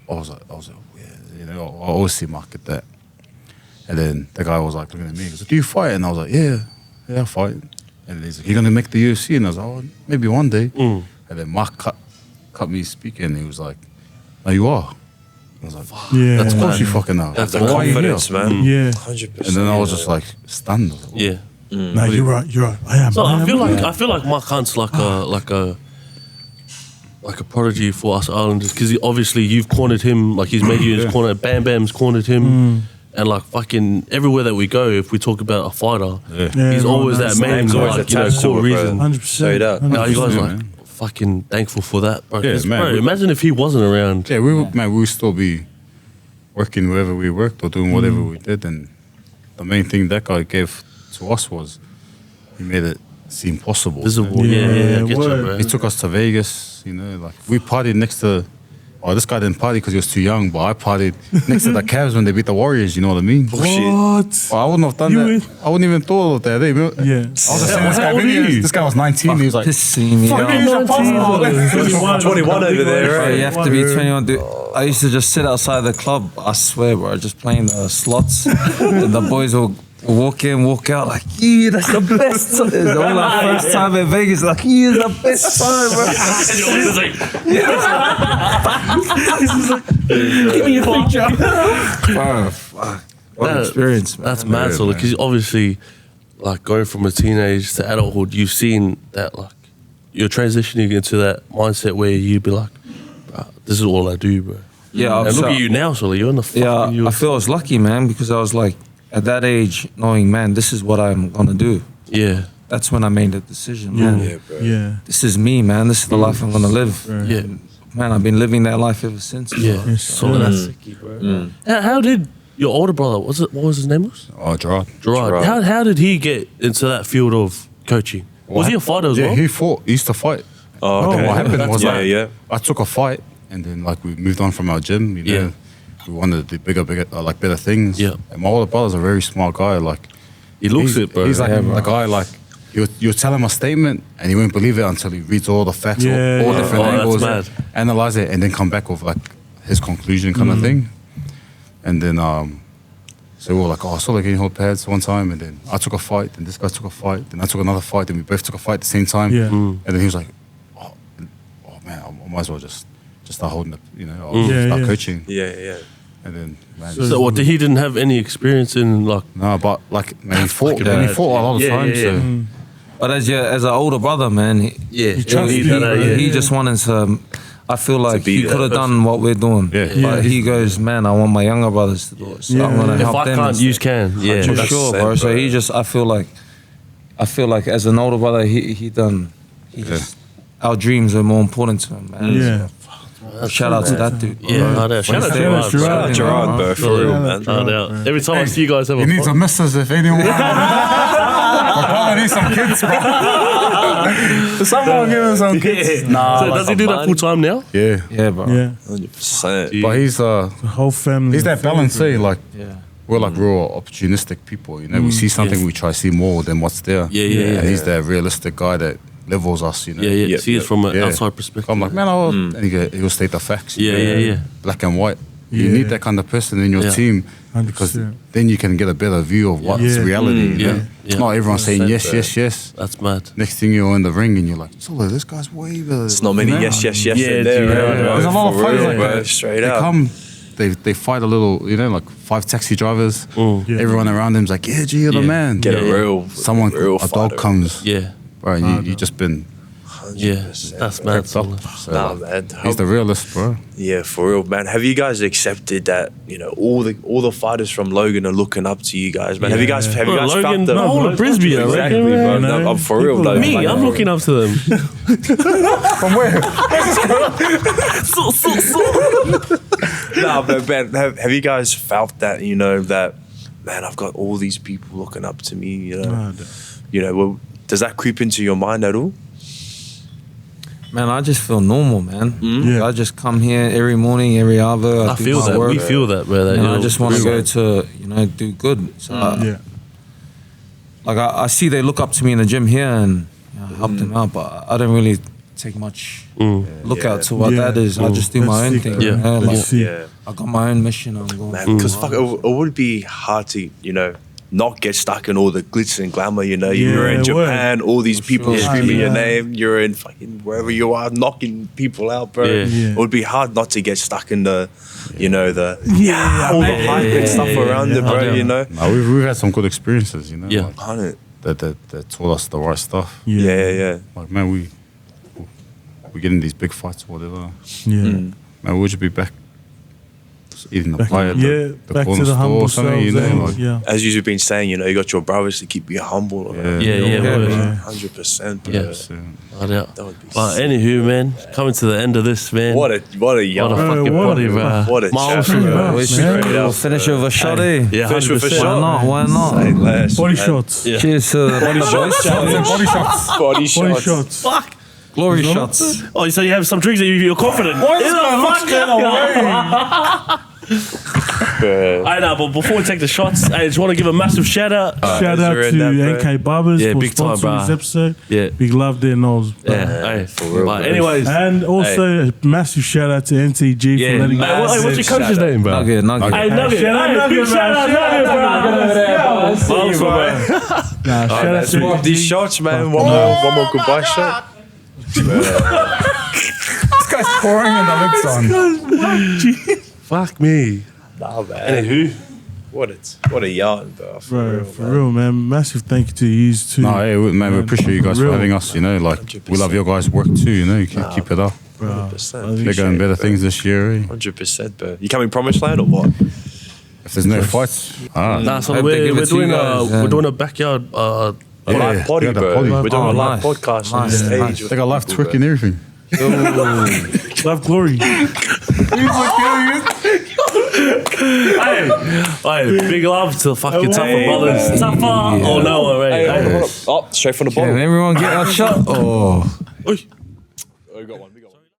I was like, yeah, you know, I always see Mark at that. And then the guy was like looking at me, he goes, "Do you fight?" And I was like, "Yeah, I fight." And he's like, "You're gonna make the UFC?" And I was like, "Oh, maybe one day." And then Mark cut me speaking. And he was like, "No, you are." I was like, Yeah. "Of course you fucking are." That's the Why are you confidence, here? man. Yeah. 100%. And then I was just like stunned. I was like, Yeah. No, you're right. I am. So I I feel like Mark Hunt's like a prodigy for us Islanders because obviously you've cornered him, like he's made you his corner. Bam Bam's cornered him, and like fucking everywhere that we go, if we talk about a fighter, he's always that main He's always like, attached to core it, bro. reason. 100%. Straight up. Now you guys Yeah, like man. fucking thankful for that, bro. Yeah, 'Cause, man. bro, imagine if he wasn't around. Yeah, we would still be working wherever we worked or doing whatever we did. And the main thing that guy gave to us was he made it seem possible. Visible, yeah, I get you, word. bro. He took us to Vegas, you know, like we partied next to. Oh, this guy didn't party because he was too young, but I partied next to the Cavs when they beat the Warriors. You know what I mean? What? Oh, I wouldn't have done You that. I wouldn't even thought of that. Yeah. I was just saying, this How guy, old are you? this guy was 19. He was like, pissing me off. he's impossible. 21 over there, Bro, right? you have to be 21. Dude. I used to just sit outside the club. I swear, bro, just playing the slots. And the boys will walk in, walk out like, yeah, that's the best time. It's all our first time in Vegas. Like, yeah, the best time, bro. Give me a picture. Bro, fuck. What an experience, man. That's mad, so because obviously, like going from a teenage to adulthood, you've seen that like you're transitioning into that mindset where you be like, bro, this is all I do, bro. Yeah, And look at you now, so you're in the fucking Yeah, I feel I was lucky, man, because I was like, at that age, knowing, man, this is what I'm gonna do. Yeah, That's when I made the decision, man. Yeah, bro. Yeah. This is me, man. This is the life I'm gonna live. yeah, Man, I've been living that life ever since. bro. yeah. Yes, So sir. that's sicky, bro. How did your older brother? What was his name? Oh, Gerard. Gerard. How did he get into that field of coaching? Was he a fighter as well? He fought. He used to fight. Oh, okay. What happened was yeah. I took a fight, and then like we moved on from our gym. You know, Yeah. we wanted to do bigger, like better things. Yeah. And my older brother's a very smart guy. Like He looks he's, it, bro. He's like Yeah, bro. a guy like you tell him a statement, and he won't believe it until he reads all the facts, Yeah, all yeah. different Oh, that's angles, mad. analyze it, and then come back with like his conclusion kind of thing. And then so we were like, oh, I saw the game hold pads one time, and then I took a fight, and this guy took a fight, then I took another fight, and we both took a fight at the same time. Yeah. And then he was like, oh man, I might as well just start holding it, you know, Yeah, start yeah. coaching. Yeah. And then, man, So what? He didn't have any experience in like. no, but like, man, he fought, fucking man, he bad. fought a lot of Yeah, times. yeah, yeah. So But as an older brother, man, Yeah, he just wanted to. I feel like be he that could have done what we're doing. Yeah. But he goes, man, I want my younger brothers to do it. So I'm gonna If help I them. can't, instead." you can. Yeah, For that's- sure, bro. So he just, I feel like as an older brother, he just, our dreams are more important to him, man. Yeah. So, shout out to that dude. bro. Yeah, no doubt. Shout out to Shout out Gerard. Gerard. Gerard, bro, for real, man. No doubt. Every time I see you guys have he a needs a fight- missus if anyone. My brother needs some kids, bro. Someone give him some kids. So does he do that full time now? Yeah, Yeah, bro. Yeah. 100%. but he's The whole family. he's that balance, eh? Like Yeah. we're like real opportunistic people, you know. We see something, we try to see more than what's there. Yeah. And he's that realistic guy that levels us, you know. Yeah. See it from an Yeah. outside perspective. I'm like, man, and he'll state the facts. you Yeah, know, yeah. Black and white. You Yeah. need that kind of person in your Yeah. team 100%. because then you can get a better view of what's Yeah. reality. you know? Yeah. It's not everyone saying yes, yes, yes. That's mad. Next thing you're in the ring and you're like, Solo, this guy's way better. It's not many yes in there. dude, Right, yeah. bro. There's a lot of For fighters real, like bro. that. Straight They up. come, they fight a little, you know, like 5 taxi drivers. Yeah. Everyone around them's like, yeah, G, you're the Yeah. man. Get Yeah. a real, Someone, real a fighter. dog comes, Yeah, bro, and you just been yeah. That's mad. picked up. Solo. So, Nah, like, man. he's the realist, bro. Yeah, for real, man. Have you guys accepted that? You know, all the fighters from Logan are looking up to you guys, man. Have you guys Bro, felt Logan, the the whole of Brisbane, I reckon, Exactly, bro. man. No, I'm for real, People though. like Me, Like, I'm looking up to them. From where? nah, but man, have you guys felt that? You know that, man. I've got all these people looking up to me. You know, well, does that creep into your mind at all? Man, I just feel normal, man. Yeah. I just come here every morning, every hour. I do feel my that. work. We feel that, bro. That, You know, I you're just want to real. go to, do good. So, Yeah. like, I see they look up to me in the gym here and help them out, but I don't really take much look out to what Yeah. that is. I just do my own Let's thing. see, you yeah. know, Let's like, see. I got my own mission. I'm going. Man, because fuck, it would be hard to, not get stuck in all the glitz and glamour. You know, you're Yeah, in it Japan, all these people sure. screaming your Yeah. name. You're in fucking wherever you are, knocking people out, bro. Yeah. Yeah. It would be hard not to get stuck in the, Yeah, all the man. hype and stuff around it, bro. Yeah. You know, No, we've had some good experiences, you know. Yeah. Like, 100. that taught us the right stuff. Yeah. Like, man, we get in these big fights or whatever. Yeah. Man, we'll just be back just eating the Back, pie at yeah, the back corner to the store humble or something, you selves. know. Like, Yeah. As you've been saying, you got your brothers to keep you humble. Yeah, man. 100%. Bro. Yeah. so, Oh, yeah. That would be But sick. anywho, man, coming to the end of this, man. What a What a young. fucking what a- body, bro. what a Miles chat, from bro. bro. We Man. should we'll finish with a shot, eh? Yeah, Finish with a 100%. shot. Why not? Why not? Say less, Body man. shots. Yeah. Cheers to the Body shots. body shots. Body Body shots. shots. Fuck. glory shots. Oh, so you have some drinks that you're confident. I know, but before we take the shots, I just want to give a massive shout out. Shout out Zero to in that, bro. NK Barbers Yeah, for big time, sponsoring bro. this episode. Yeah. Big love there, Knowles. Yeah, for real, But bro. anyways, And also a massive shout out to NTG yeah. for letting Hey, what's your Massive coach's shout out. name, bro? Nugget. Hey, Nugget. Shout out, Hey, Nugget, big shout out, Nugget, bro. Miles, bro. Nah, shout out to Smoke these NTG. shots, man. One more goodbye shot. This guy's pouring in the lips on. Fuck me. Nah, man. Anywho. What a yarn, bro. Bro, for real, man. Massive thank you to you too. No, hey, man, we appreciate you guys for Real. having us, you know. Like, we love your guys' work too, you know. You can keep it up. Bro, 100%. Bigger and better things this year, eh? 100%, bro. You coming Promised Land or what? If there's no fights, Nah, so Hope they give we're it to you doing guys, we're yeah. doing a backyard. A live potty, yeah, the bro. potty. We're doing Oh, a live nice. podcast on Nice, stage. nice. with they got live people, twerk and everything. love glory. Hey, big love to the fucking Tafa Hey, brothers. man. Tafa, oh no, already. Hey, Hey. hold up. Oh, straight from the Can bottom. everyone get a shot? Oh. We got one.